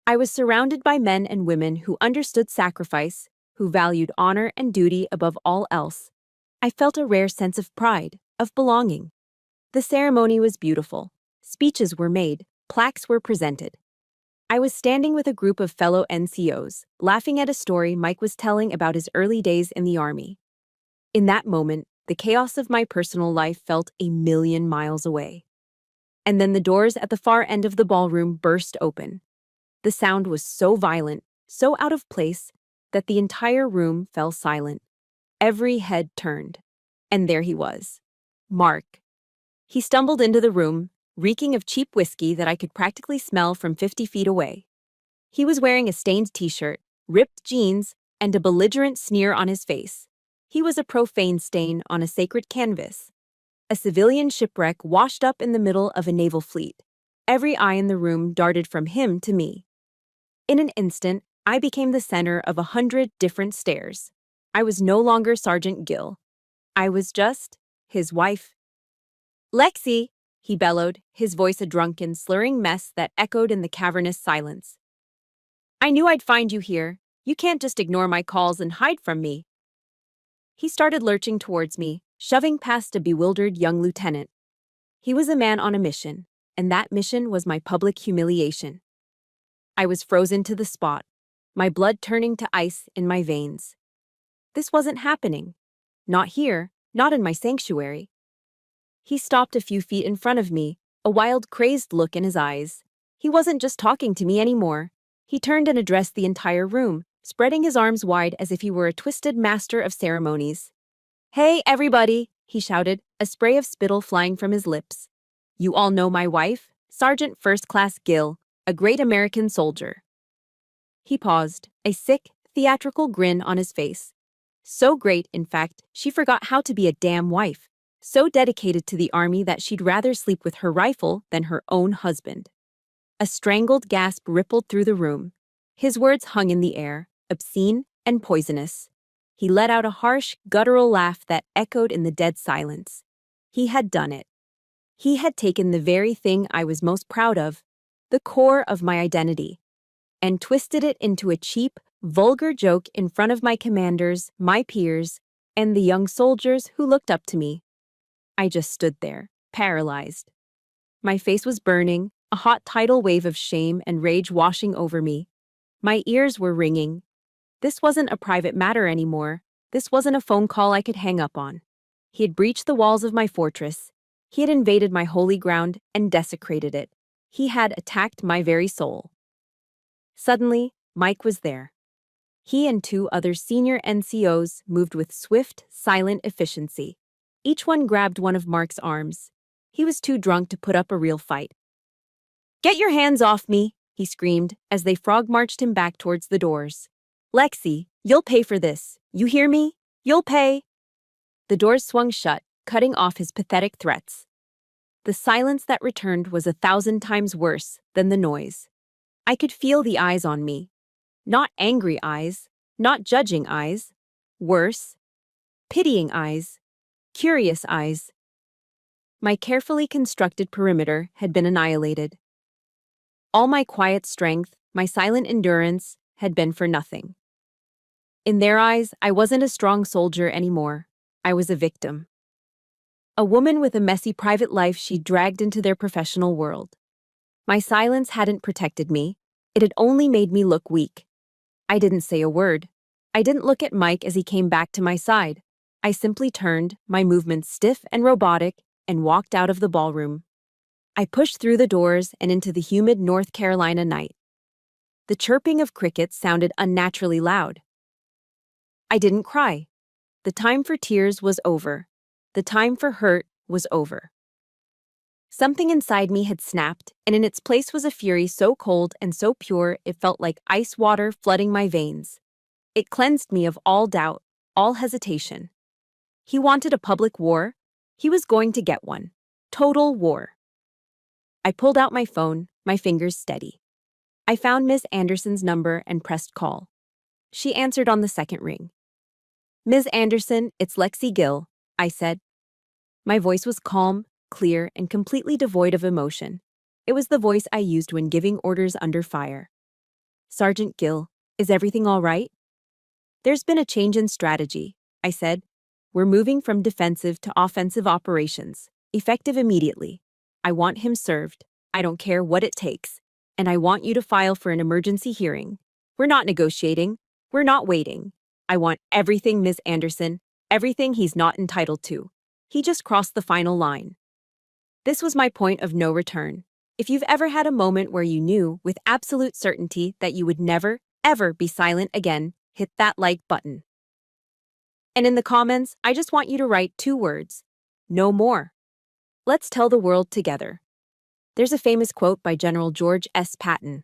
I was surrounded by men and women who understood sacrifice, who valued honor and duty above all else. I felt a rare sense of pride, of belonging. The ceremony was beautiful. Speeches were made, plaques were presented. I was standing with a group of fellow NCOs, laughing at a story Mike was telling about his early days in the Army. In that moment, the chaos of my personal life felt a million miles away. And then the doors at the far end of the ballroom burst open. The sound was so violent, so out of place, that the entire room fell silent. Every head turned. And there he was. Mark. He stumbled into the room, reeking of cheap whiskey that I could practically smell from 50 feet away. He was wearing a stained t-shirt, ripped jeans, and a belligerent sneer on his face. He was a profane stain on a sacred canvas. A civilian shipwreck washed up in the middle of a naval fleet. Every eye in the room darted from him to me. In an instant, I became the center of 100 different stares. I was no longer Sergeant Gill. I was just his wife. "Lexi!" he bellowed, his voice a drunken, slurring mess that echoed in the cavernous silence. "I knew I'd find you here. You can't just ignore my calls and hide from me." He started lurching towards me, shoving past a bewildered young lieutenant. He was a man on a mission, and that mission was my public humiliation. I was frozen to the spot, my blood turning to ice in my veins. This wasn't happening. Not here, not in my sanctuary. He stopped a few feet in front of me, a wild, crazed look in his eyes. He wasn't just talking to me anymore. He turned and addressed the entire room, spreading his arms wide as if he were a twisted master of ceremonies. "Hey, everybody!" he shouted, a spray of spittle flying from his lips. "You all know my wife, Sergeant First Class Gill, a great American soldier." He paused, a sick, theatrical grin on his face. So great, in fact, she forgot how to be a damn wife. So dedicated to the Army that she'd rather sleep with her rifle than her own husband. A strangled gasp rippled through the room. His words hung in the air, obscene and poisonous. He let out a harsh, guttural laugh that echoed in the dead silence. He had done it. He had taken the very thing I was most proud of, the core of my identity, and twisted it into a cheap, vulgar joke in front of my commanders, my peers, and the young soldiers who looked up to me. I just stood there, paralyzed. My face was burning, a hot tidal wave of shame and rage washing over me. My ears were ringing. This wasn't a private matter anymore. This wasn't a phone call I could hang up on. He had breached the walls of my fortress. He had invaded my holy ground and desecrated it. He had attacked my very soul. Suddenly, Mike was there. He and two other senior NCOs moved with swift, silent efficiency. Each one grabbed one of Mark's arms. He was too drunk to put up a real fight. "Get your hands off me!" he screamed as they frog-marched him back towards the doors. "Lexi, you'll pay for this. You hear me? You'll pay!" The doors swung shut, cutting off his pathetic threats. The silence that returned was 1,000 times worse than the noise. I could feel the eyes on me. Not angry eyes, not judging eyes. Worse, pitying eyes, curious eyes. My carefully constructed perimeter had been annihilated. All my quiet strength, my silent endurance, had been for nothing. In their eyes, I wasn't a strong soldier anymore. I was a victim. A woman with a messy private life she'd dragged into their professional world. My silence hadn't protected me. It had only made me look weak. I didn't say a word. I didn't look at Mike as he came back to my side. I simply turned, my movements stiff and robotic, and walked out of the ballroom. I pushed through the doors and into the humid North Carolina night. The chirping of crickets sounded unnaturally loud. I didn't cry. The time for tears was over. The time for hurt was over. Something inside me had snapped, and in its place was a fury so cold and so pure it felt like ice water flooding my veins. It cleansed me of all doubt, all hesitation. He wanted a public war. He was going to get one. Total war. I pulled out my phone, my fingers steady. I found Ms. Anderson's number and pressed call. She answered on the second ring. "Ms. Anderson, it's Lexi Gill," I said. My voice was calm, clear, and completely devoid of emotion. It was the voice I used when giving orders under fire. "Sergeant Gill, is everything all right?" "There's been a change in strategy," I said. "We're moving from defensive to offensive operations, effective immediately. I want him served. I don't care what it takes. And I want you to file for an emergency hearing. We're not negotiating. We're not waiting. I want everything, Ms. Anderson, everything he's not entitled to. He just crossed the final line." This was my point of no return. If you've ever had a moment where you knew with absolute certainty that you would never, ever be silent again, hit that like button. And in the comments, I just want you to write 2 words. No more. Let's tell the world together. There's a famous quote by General George S. Patton.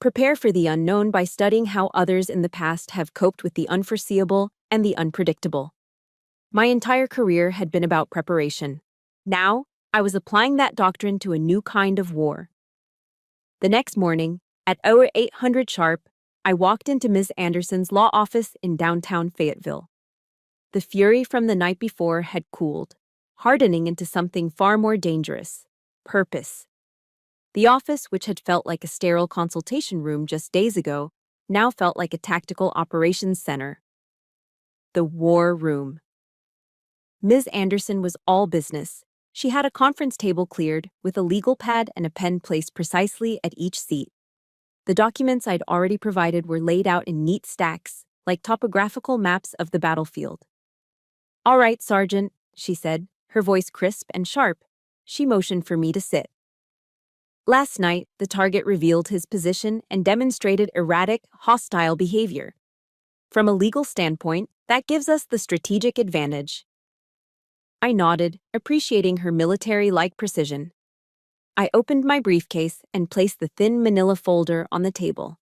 "Prepare for the unknown by studying how others in the past have coped with the unforeseeable and the unpredictable." My entire career had been about preparation. Now, I was applying that doctrine to a new kind of war. The next morning, at 800 sharp, I walked into Ms. Anderson's law office in downtown Fayetteville. The fury from the night before had cooled, hardening into something far more dangerous: purpose. The office, which had felt like a sterile consultation room just days ago, now felt like a tactical operations center. The war room. Ms. Anderson was all business. She had a conference table cleared, with a legal pad and a pen placed precisely at each seat. The documents I'd already provided were laid out in neat stacks, like topographical maps of the battlefield. "All right, Sergeant," she said, her voice crisp and sharp. She motioned for me to sit. Last night, the target revealed his position and demonstrated erratic, hostile behavior. From a legal standpoint, that gives us the strategic advantage. I nodded, appreciating her military-like precision. I opened my briefcase and placed the thin manila folder on the table.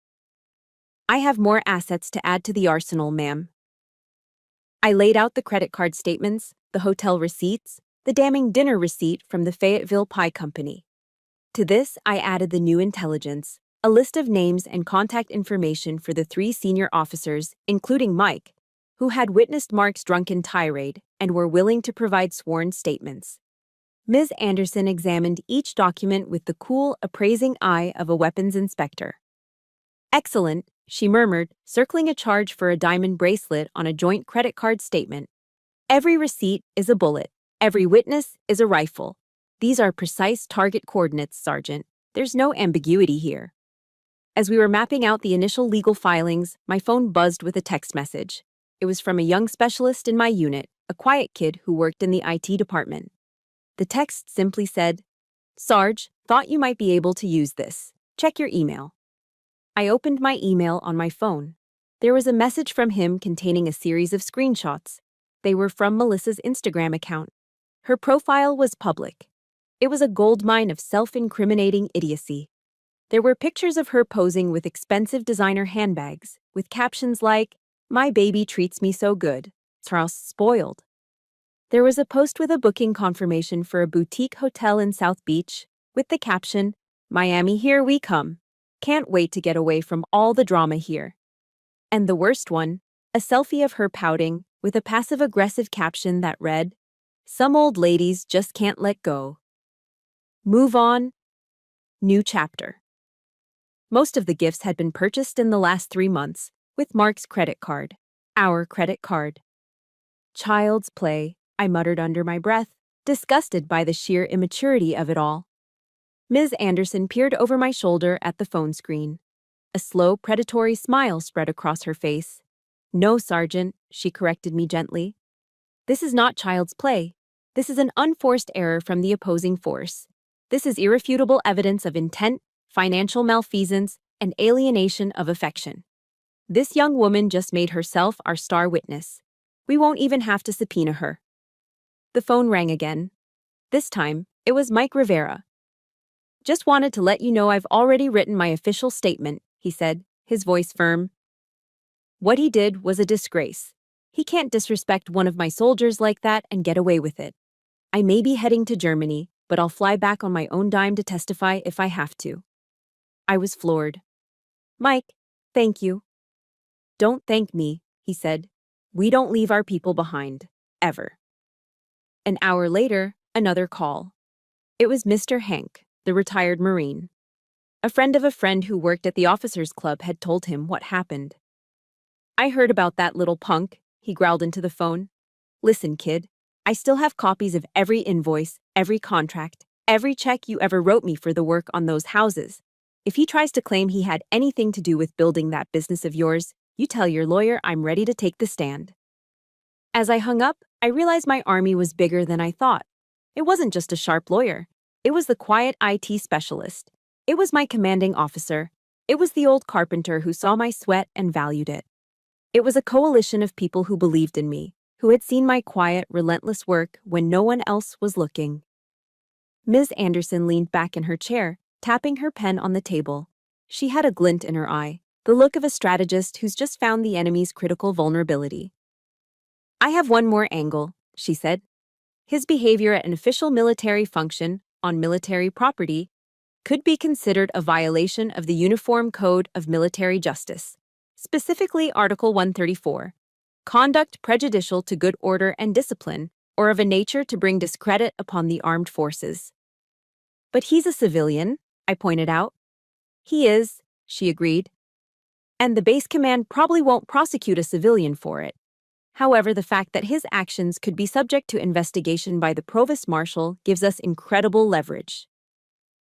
"I have more assets to add to the arsenal, ma'am." I laid out the credit card statements, the hotel receipts, the damning dinner receipt from the Fayetteville Pie Company. To this, I added the new intelligence, a list of names and contact information for the 3 senior officers, including Mike, who had witnessed Mark's drunken tirade and were willing to provide sworn statements. Ms. Anderson examined each document with the cool, appraising eye of a weapons inspector. "Excellent," she murmured, circling a charge for a diamond bracelet on a joint credit card statement. "Every receipt is a bullet. Every witness is a rifle. These are precise target coordinates, Sergeant. There's no ambiguity here." As we were mapping out the initial legal filings, my phone buzzed with a text message. It was from a young specialist in my unit, a quiet kid who worked in the IT department. The text simply said, "Sarge, thought you might be able to use this. Check your email." I opened my email on my phone. There was a message from him containing a series of screenshots. They were from Melissa's Instagram account. Her profile was public. It was a goldmine of self-incriminating idiocy. There were pictures of her posing with expensive designer handbags, with captions like, "My baby treats me so good. Charles spoiled." There was a post with a booking confirmation for a boutique hotel in South Beach, with the caption, "Miami, here we come. Can't wait to get away from all the drama here." And the worst one, a selfie of her pouting, with a passive-aggressive caption that read, "Some old ladies just can't let go. Move on. New chapter." Most of the gifts had been purchased in the last 3 months, with Mark's credit card, our credit card. "Child's play," I muttered under my breath, disgusted by the sheer immaturity of it all. Ms. Anderson peered over my shoulder at the phone screen. A slow, predatory smile spread across her face. "No, Sergeant," she corrected me gently. "This is not child's play. This is an unforced error from the opposing force. This is irrefutable evidence of intent, financial malfeasance, and alienation of affection. This young woman just made herself our star witness. We won't even have to subpoena her." The phone rang again. This time, It was Mike Rivera. "Just wanted to let you know I've already written my official statement," he said, his voice firm. "What he did was a disgrace. He can't disrespect one of my soldiers like that and get away with it. I may be heading to Germany, but I'll fly back on my own dime to testify if I have to." I was floored. "Mike, thank you." "Don't thank me," he said. "We don't leave our people behind. Ever." An hour later, another call. It was Mr. Hank, the retired Marine. A friend of a friend who worked at the officers' club had told him what happened. "I heard about that little punk," he growled into the phone. "Listen, kid, I still have copies of every invoice, every contract, every check you ever wrote me for the work on those houses. If he tries to claim he had anything to do with building that business of yours, you tell your lawyer I'm ready to take the stand." As I hung up, I realized my army was bigger than I thought. It wasn't just a sharp lawyer. It was the quiet IT specialist. It was my commanding officer. It was the old carpenter who saw my sweat and valued it. It was a coalition of people who believed in me, who had seen my quiet, relentless work when no one else was looking. Ms. Anderson leaned back in her chair, tapping her pen on the table. She had a glint in her eye, the look of a strategist who's just found the enemy's critical vulnerability. "I have one more angle," she said. "His behavior at an official military function on military property could be considered a violation of the Uniform Code of Military Justice, specifically Article 134, conduct prejudicial to good order and discipline, or of a nature to bring discredit upon the armed forces." "But he's a civilian," I pointed out. "He is," she agreed. "And the base command probably won't prosecute a civilian for it. However, the fact that his actions could be subject to investigation by the Provost Marshal gives us incredible leverage.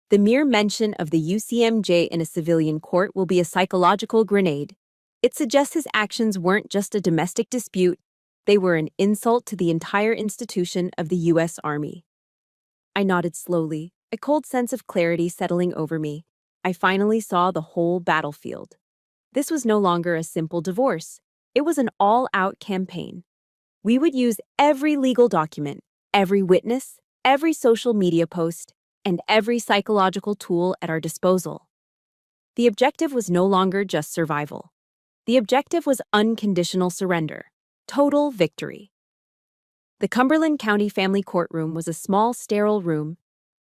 The mere mention of the UCMJ in a civilian court will be a psychological grenade. It suggests his actions weren't just a domestic dispute, they were an insult to the entire institution of the U.S. Army." I nodded slowly, a cold sense of clarity settling over me. I finally saw the whole battlefield. This was no longer a simple divorce. It was an all-out campaign. We would use every legal document, every witness, every social media post, and every psychological tool at our disposal. The objective was no longer just survival. The objective was unconditional surrender, total victory. The Cumberland County Family Courtroom was a small, sterile room,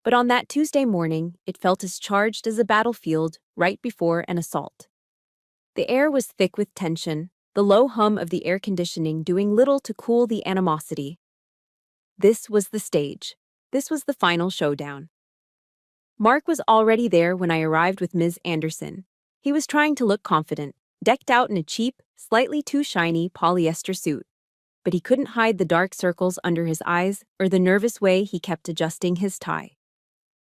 but on that Tuesday morning, it felt as charged as a battlefield right before an assault. The air was thick with tension, the low hum of the air conditioning doing little to cool the animosity. This was the stage. This was the final showdown. Mark was already there when I arrived with Ms. Anderson. He was trying to look confident, decked out in a cheap, slightly too shiny polyester suit. But he couldn't hide the dark circles under his eyes or the nervous way he kept adjusting his tie.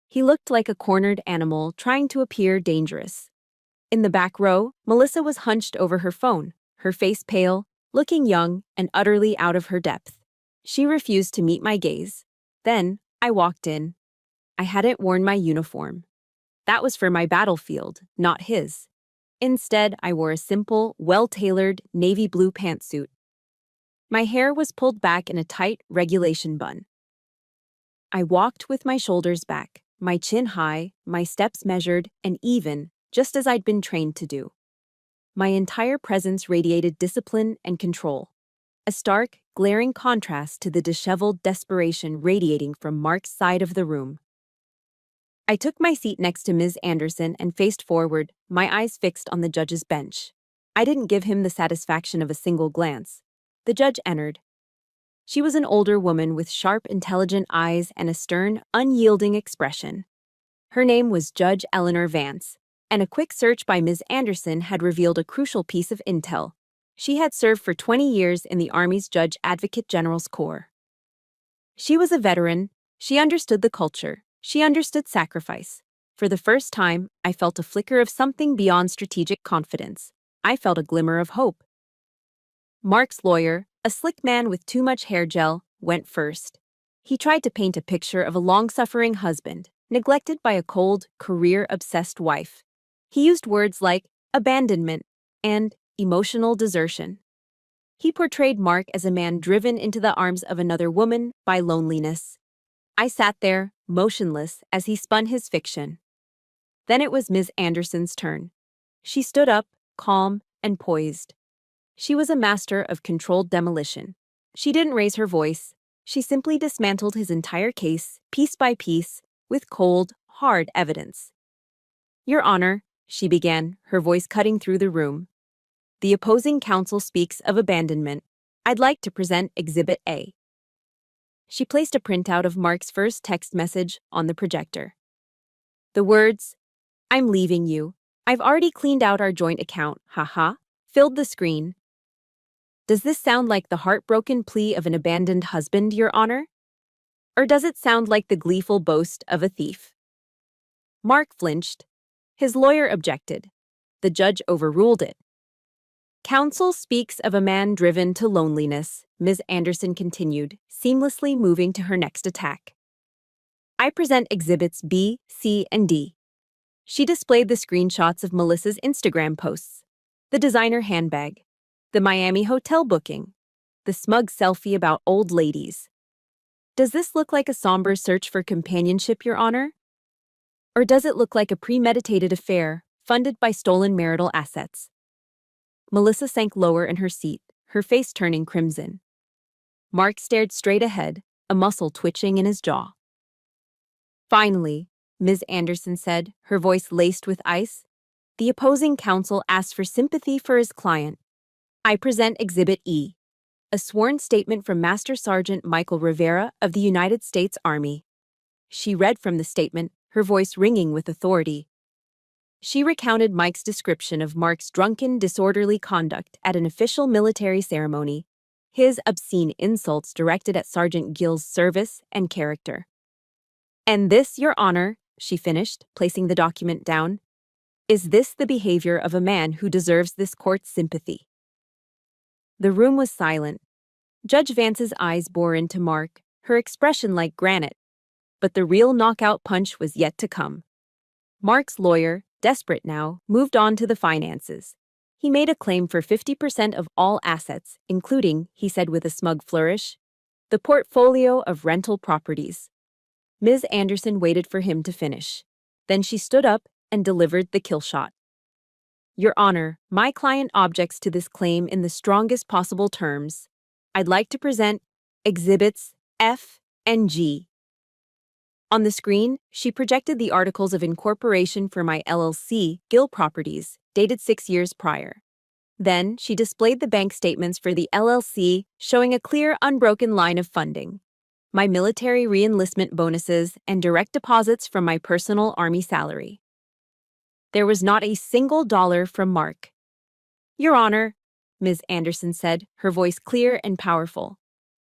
He looked like a cornered animal trying to appear dangerous. In the back row, Melissa was hunched over her phone, her face pale, looking young and utterly out of her depth. She refused to meet my gaze. Then, I walked in. I hadn't worn my uniform. That was for my battlefield, not his. Instead, I wore a simple, well-tailored navy blue pantsuit. My hair was pulled back in a tight regulation bun. I walked with my shoulders back, my chin high, my steps measured and even, just as I'd been trained to do. My entire presence radiated discipline and control, a stark, glaring contrast to the disheveled desperation radiating from Mark's side of the room. I took my seat next to Ms. Anderson and faced forward, my eyes fixed on the judge's bench. I didn't give him the satisfaction of a single glance. The judge entered. She was an older woman with sharp, intelligent eyes and a stern, unyielding expression. Her name was Judge Eleanor Vance, and a quick search by Ms. Anderson had revealed a crucial piece of intel. She had served for 20 years in the Army's Judge Advocate General's Corps. She was a veteran. She understood the culture. She understood sacrifice. For the first time, I felt a flicker of something beyond strategic confidence. I felt a glimmer of hope. Mark's lawyer, a slick man with too much hair gel, went first. He tried to paint a picture of a long-suffering husband, neglected by a cold, career-obsessed wife. He used words like abandonment and emotional desertion. He portrayed Mark as a man driven into the arms of another woman by loneliness. I sat there, motionless as he spun his fiction. Then it was Ms. Anderson's turn. She stood up, calm and poised. She was a master of controlled demolition. She didn't raise her voice. She simply dismantled his entire case, piece by piece, with cold, hard evidence. "Your Honor," she began, her voice cutting through the room. "The opposing counsel speaks of abandonment. I'd like to present Exhibit A." She placed a printout of Mark's first text message on the projector. The words, "I'm leaving you. I've already cleaned out our joint account, haha," filled the screen. Does this sound like the heartbroken plea of an abandoned husband, Your Honor? Or does it sound like the gleeful boast of a thief? Mark flinched. His lawyer objected. The judge overruled it. "Counsel speaks of a man driven to loneliness," Ms. Anderson continued, seamlessly moving to her next attack. "I present Exhibits B, C, and D." She displayed the screenshots of Melissa's Instagram posts, the designer handbag, the Miami hotel booking, the smug selfie about old ladies. Does this look like a somber search for companionship, Your Honor? Or does it look like a premeditated affair funded by stolen marital assets? Melissa sank lower in her seat, her face turning crimson. Mark stared straight ahead, a muscle twitching in his jaw. "Finally," Ms. Anderson said, her voice laced with ice, "the opposing counsel asked for sympathy for his client. I present Exhibit E, a sworn statement from Master Sergeant Michael Rivera of the United States Army." She read from the statement, her voice ringing with authority. She recounted Mike's description of Mark's drunken, disorderly conduct at an official military ceremony, his obscene insults directed at Sergeant Gill's service and character. "And this, Your Honor," she finished, placing the document down, "is this the behavior of a man who deserves this court's sympathy?" The room was silent. Judge Vance's eyes bore into Mark, her expression like granite. But the real knockout punch was yet to come. Mark's lawyer, desperate now, moved on to the finances. He made a claim for 50% of all assets, including, he said with a smug flourish, the portfolio of rental properties. Ms. Anderson waited for him to finish. Then she stood up and delivered the kill shot. "Your Honor, my client objects to this claim in the strongest possible terms. I'd like to present Exhibits F and G." On the screen, she projected the articles of incorporation for my LLC, Gill Properties, dated 6 years prior. Then, she displayed the bank statements for the LLC, showing a clear, unbroken line of funding. My military re-enlistment bonuses and direct deposits from my personal Army salary. There was not a single dollar from Mark. "Your Honor," Ms. Anderson said, her voice clear and powerful,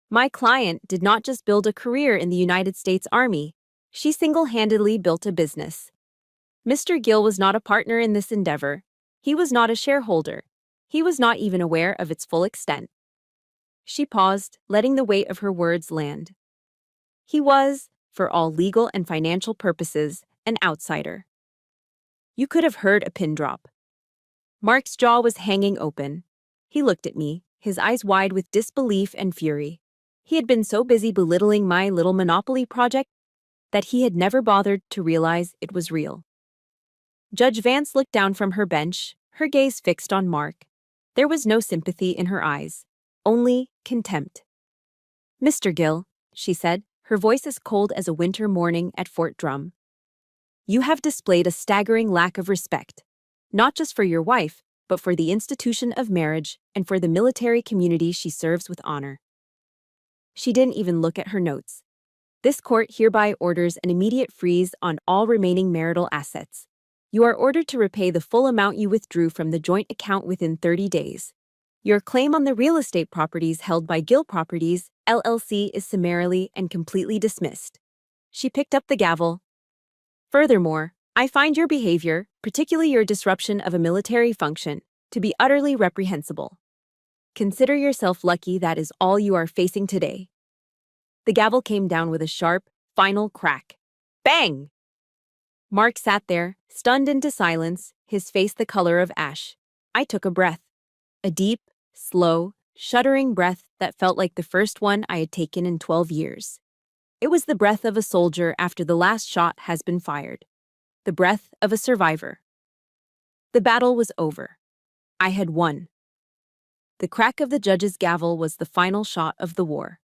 "my client did not just build a career in the United States Army. She single-handedly built a business. Mr. Gill was not a partner in this endeavor. He was not a shareholder. He was not even aware of its full extent." She paused, letting the weight of her words land. He was, for all legal and financial purposes, an outsider. You could have heard a pin drop. Mark's jaw was hanging open. He looked at me, his eyes wide with disbelief and fury. He had been so busy belittling my little monopoly project that he had never bothered to realize it was real. Judge Vance looked down from her bench, her gaze fixed on Mark. There was no sympathy in her eyes, only contempt. "Mr. Gill," she said, her voice as cold as a winter morning at Fort Drum, "you have displayed a staggering lack of respect, not just for your wife, but for the institution of marriage and for the military community she serves with honor." She didn't even look at her notes. "This court hereby orders an immediate freeze on all remaining marital assets. You are ordered to repay the full amount you withdrew from the joint account within 30 days. Your claim on the real estate properties held by Gill Properties, LLC is summarily and completely dismissed." She picked up the gavel. "Furthermore, I find your behavior, particularly your disruption of a military function, to be utterly reprehensible. Consider yourself lucky that is all you are facing today." The gavel came down with a sharp, final crack. Bang! Mark sat there, stunned into silence, his face the color of ash. I took a breath. A deep, slow, shuddering breath that felt like the first one I had taken in 12 years. It was the breath of a soldier after the last shot has been fired. The breath of a survivor. The battle was over. I had won. The crack of the judge's gavel was the final shot of the war.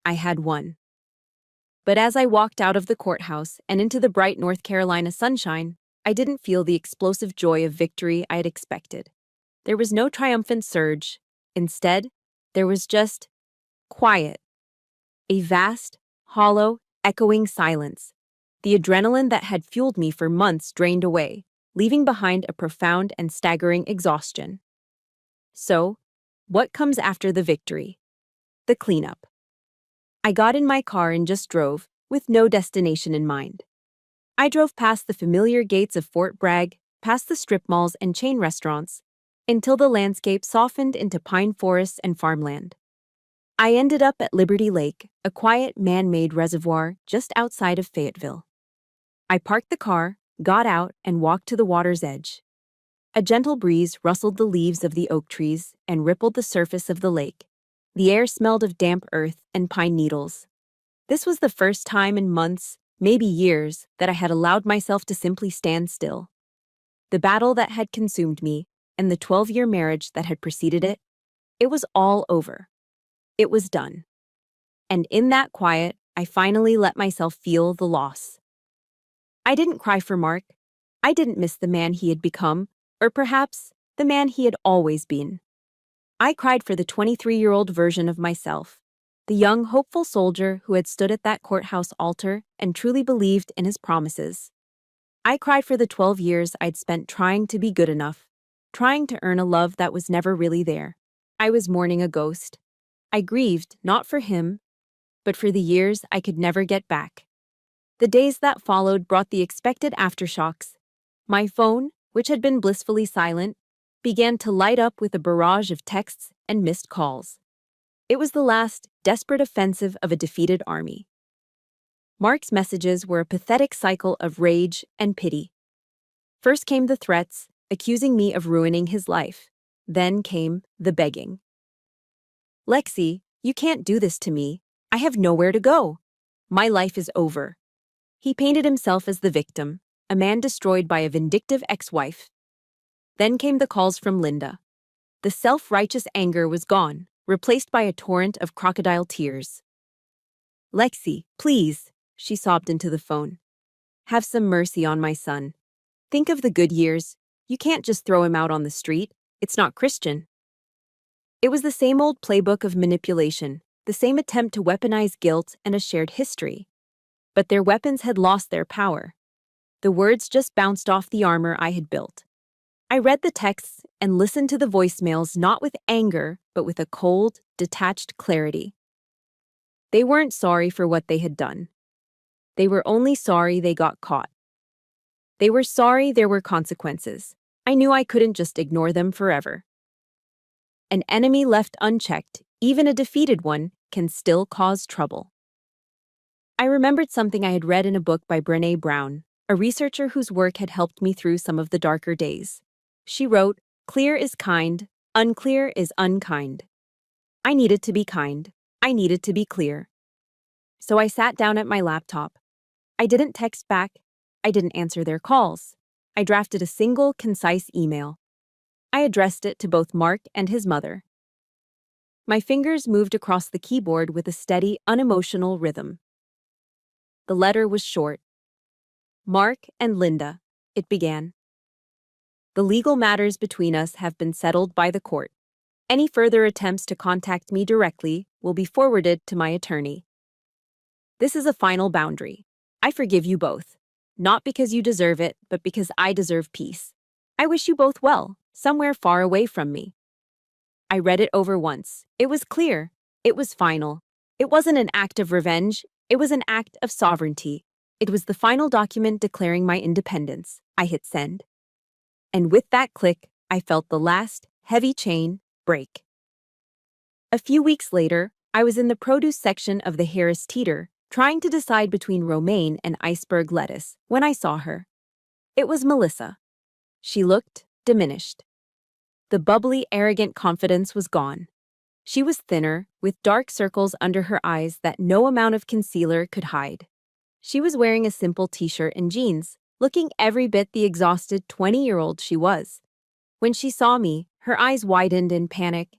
I had won. But as I walked out of the courthouse and into the bright North Carolina sunshine, I didn't feel the explosive joy of victory I had expected. There was no triumphant surge. Instead, there was just quiet. A vast, hollow, echoing silence. The adrenaline that had fueled me for months drained away, leaving behind a profound and staggering exhaustion. So, what comes after the victory? The cleanup. I got in my car and just drove, with no destination in mind. I drove past the familiar gates of Fort Bragg, past the strip malls and chain restaurants, until the landscape softened into pine forests and farmland. I ended up at Liberty Lake, a quiet man-made reservoir just outside of Fayetteville. I parked the car, got out, and walked to the water's edge. A gentle breeze rustled the leaves of the oak trees and rippled the surface of the lake. The air smelled of damp earth and pine needles. This was the first time in months, maybe years, that I had allowed myself to simply stand still. The battle that had consumed me, and the 12-year marriage that had preceded it, it was all over. It was done. And in that quiet, I finally let myself feel the loss. I didn't cry for Mark. I didn't miss the man he had become, or perhaps the man he had always been. I cried for the 23-year-old version of myself, the young, hopeful soldier who had stood at that courthouse altar and truly believed in his promises. I cried for the 12 years I'd spent trying to be good enough, trying to earn a love that was never really there. I was mourning a ghost. I grieved not for him, but for the years I could never get back. The days that followed brought the expected aftershocks. My phone, which had been blissfully silent, began to light up with a barrage of texts and missed calls. It was the last, desperate offensive of a defeated army. Mark's messages were a pathetic cycle of rage and pity. First came the threats, accusing me of ruining his life. Then came the begging. "Lexi, you can't do this to me. I have nowhere to go. My life is over." He painted himself as the victim, a man destroyed by a vindictive ex-wife. Then came the calls from Linda. The self-righteous anger was gone, replaced by a torrent of crocodile tears. "Lexi, please," she sobbed into the phone. "Have some mercy on my son. Think of the good years. You can't just throw him out on the street. It's not Christian." It was the same old playbook of manipulation, the same attempt to weaponize guilt and a shared history. But their weapons had lost their power. The words just bounced off the armor I had built. I read the texts and listened to the voicemails not with anger, but with a cold, detached clarity. They weren't sorry for what they had done. They were only sorry they got caught. They were sorry there were consequences. I knew I couldn't just ignore them forever. An enemy left unchecked, even a defeated one, can still cause trouble. I remembered something I had read in a book by Brené Brown, a researcher whose work had helped me through some of the darker days. She wrote, "Clear is kind, unclear is unkind." I needed to be kind. I needed to be clear. So I sat down at my laptop. I didn't text back. I didn't answer their calls. I drafted a single, concise email. I addressed it to both Mark and his mother. My fingers moved across the keyboard with a steady, unemotional rhythm. The letter was short. "Mark and Linda," it began. "The legal matters between us have been settled by the court. Any further attempts to contact me directly will be forwarded to my attorney. This is a final boundary. I forgive you both, not because you deserve it, but because I deserve peace. I wish you both well, somewhere far away from me." I read it over once. It was clear. It was final. It wasn't an act of revenge. It was an act of sovereignty. It was the final document declaring my independence. I hit send. And with that click, I felt the last, heavy chain break. A few weeks later, I was in the produce section of the Harris Teeter, trying to decide between romaine and iceberg lettuce, when I saw her. It was Melissa. She looked diminished. The bubbly, arrogant confidence was gone. She was thinner, with dark circles under her eyes that no amount of concealer could hide. She was wearing a simple t-shirt and jeans, looking every bit the exhausted 20-year-old she was. When she saw me, her eyes widened in panic.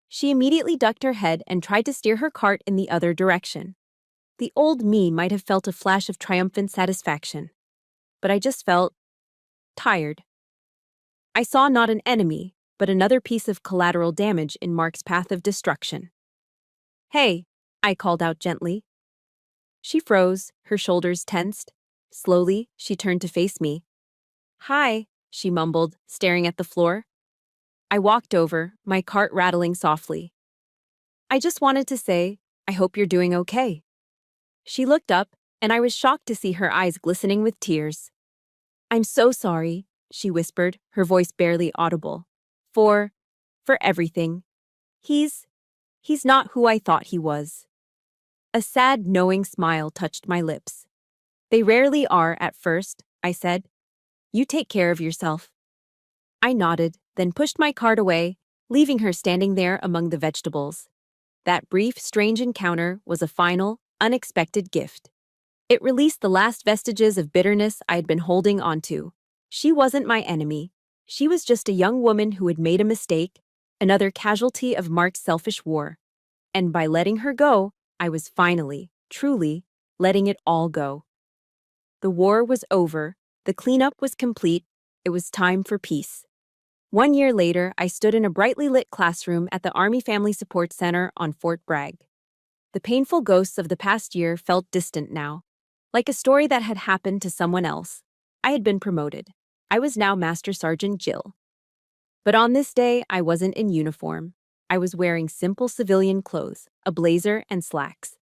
She immediately ducked her head and tried to steer her cart in the other direction. The old me might have felt a flash of triumphant satisfaction, but I just felt tired. I saw not an enemy, but another piece of collateral damage in Mark's path of destruction. "Hey," I called out gently. She froze, her shoulders tensed. Slowly, she turned to face me. "Hi," she mumbled, staring at the floor. I walked over, my cart rattling softly. "I just wanted to say, I hope you're doing okay." She looked up, and I was shocked to see her eyes glistening with tears. "I'm so sorry," she whispered, her voice barely audible. For everything. He's not who I thought he was." A sad, knowing smile touched my lips. "They rarely are at first," I said. "You take care of yourself." I nodded, then pushed my cart away, leaving her standing there among the vegetables. That brief, strange encounter was a final, unexpected gift. It released the last vestiges of bitterness I had been holding onto. She wasn't my enemy. She was just a young woman who had made a mistake, another casualty of Mark's selfish war. And by letting her go, I was finally, truly, letting it all go. The war was over, the cleanup was complete, it was time for peace. 1 year later, I stood in a brightly lit classroom at the Army Family Support Center on Fort Bragg. The painful ghosts of the past year felt distant now, like a story that had happened to someone else. I had been promoted. I was now Master Sergeant Jill. But on this day, I wasn't in uniform. I was wearing simple civilian clothes, a blazer and slacks.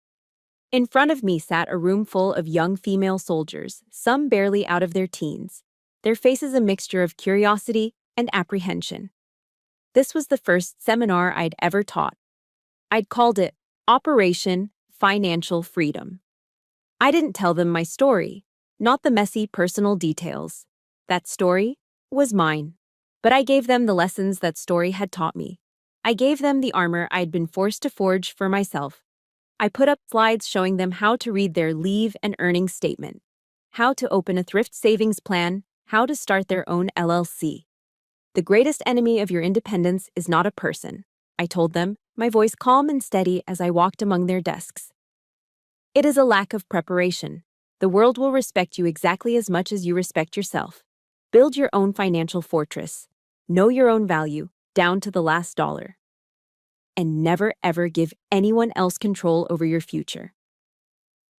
In front of me sat a room full of young female soldiers, some barely out of their teens, their faces a mixture of curiosity and apprehension. This was the first seminar I'd ever taught. I'd called it Operation Financial Freedom. I didn't tell them my story, not the messy personal details. That story was mine. But I gave them the lessons that story had taught me. I gave them the armor I'd been forced to forge for myself. I put up slides showing them how to read their leave and earnings statement, how to open a thrift savings plan, how to start their own LLC. The greatest enemy of your independence is not a person, I told them, my voice calm and steady as I walked among their desks. It is a lack of preparation. The world will respect you exactly as much as you respect yourself. Build your own financial fortress. Know your own value, down to the last dollar. And never ever give anyone else control over your future.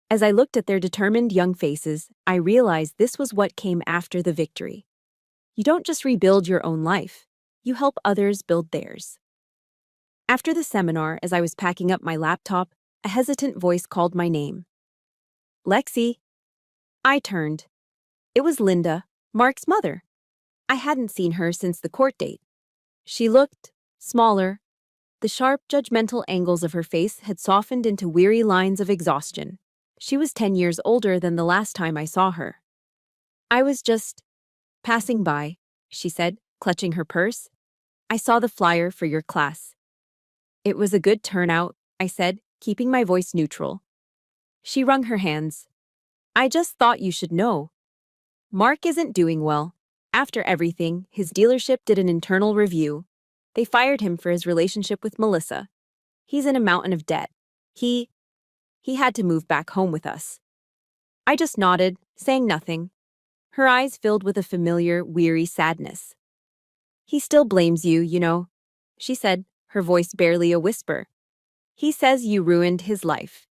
As I looked at their determined young faces, I realized this was what came after the victory. You don't just rebuild your own life, you help others build theirs. After the seminar, as I was packing up my laptop, a hesitant voice called my name. "Lexi." I turned. It was Linda, Mark's mother. I hadn't seen her since the court date. She looked smaller. The sharp, judgmental angles of her face had softened into weary lines of exhaustion. She was 10 years older than the last time I saw her. "I was just passing by," she said, clutching her purse. "I saw the flyer for your class." "It was a good turnout," I said, keeping my voice neutral. She wrung her hands. "I just thought you should know. Mark isn't doing well. After everything, his dealership did an internal review. They fired him for his relationship with Melissa. He's in a mountain of debt. He had to move back home with us." I just nodded, saying nothing. Her eyes filled with a familiar, weary sadness. "He still blames you, you know," she said, her voice barely a whisper. "He says you ruined his life."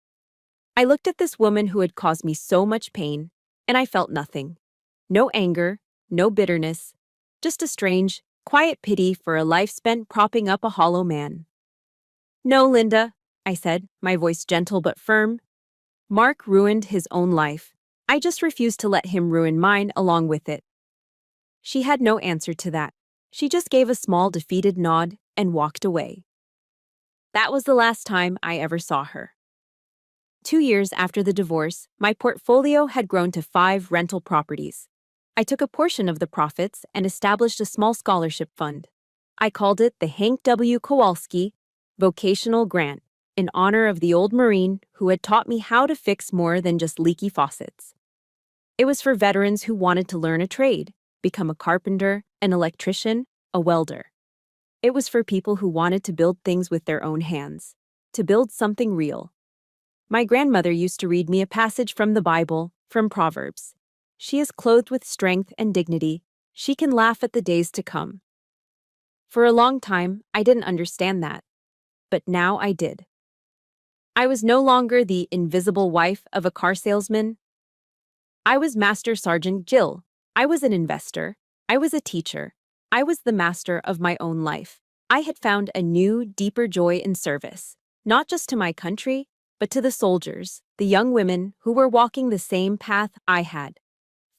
I looked at this woman who had caused me so much pain, and I felt nothing. No anger, no bitterness, just a strange, quiet pity for a life spent propping up a hollow man. "No, Linda," I said, my voice gentle but firm. "Mark ruined his own life. I just refuse to let him ruin mine along with it." She had no answer to that. She just gave a small, defeated nod and walked away. That was the last time I ever saw her. 2 years after the divorce, my portfolio had grown to 5 rental properties. I took a portion of the profits and established a small scholarship fund. I called it the Hank W. Kowalski Vocational Grant, in honor of the old Marine who had taught me how to fix more than just leaky faucets. It was for veterans who wanted to learn a trade, become a carpenter, an electrician, a welder. It was for people who wanted to build things with their own hands, to build something real. My grandmother used to read me a passage from the Bible, from Proverbs. She is clothed with strength and dignity. She can laugh at the days to come. For a long time, I didn't understand that. But now I did. I was no longer the invisible wife of a car salesman. I was Master Sergeant Jill. I was an investor. I was a teacher. I was the master of my own life. I had found a new, deeper joy in service, not just to my country, but to the soldiers, the young women who were walking the same path I had.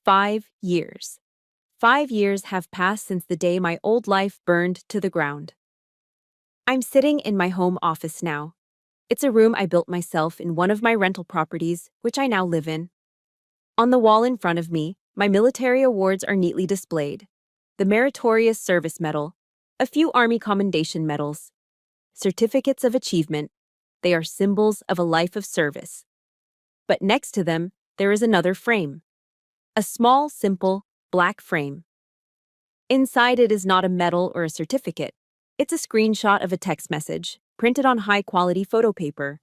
5 years. 5 years have passed since the day my old life burned to the ground. I'm sitting in my home office now. It's a room I built myself in one of my rental properties, which I now live in. On the wall in front of me, my military awards are neatly displayed. The Meritorious Service Medal, a few Army Commendation Medals, certificates of achievement. They are symbols of a life of service. But next to them, there is another frame. A small, simple, black frame. Inside it is not a medal or a certificate. It's a screenshot of a text message, printed on high-quality photo paper.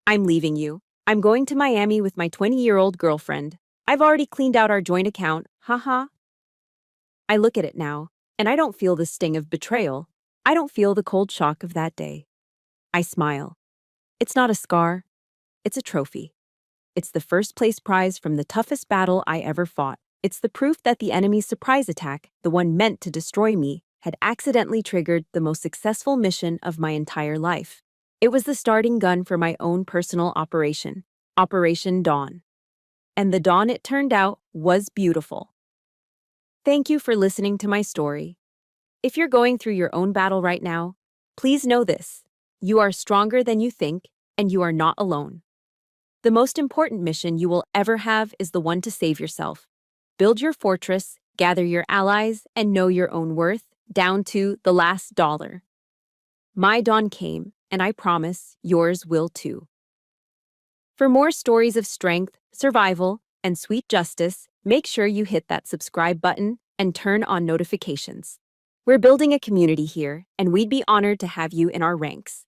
I'm leaving you. I'm going to Miami with my 20-year-old girlfriend. I've already cleaned out our joint account, haha. I look at it now, and I don't feel the sting of betrayal. I don't feel the cold shock of that day. I smile. It's not a scar. It's a trophy. It's the first-place prize from the toughest battle I ever fought. It's the proof that the enemy's surprise attack, the one meant to destroy me, had accidentally triggered the most successful mission of my entire life. It was the starting gun for my own personal operation, Operation Dawn. And the dawn it turned out was beautiful. Thank you for listening to my story. If you're going through your own battle right now, please know this. You are stronger than you think, and you are not alone. The most important mission you will ever have is the one to save yourself. Build your fortress, gather your allies, and know your own worth, down to the last dollar. My dawn came, and I promise yours will too. For more stories of strength, survival, and sweet justice, make sure you hit that subscribe button and turn on notifications. We're building a community here, and we'd be honored to have you in our ranks.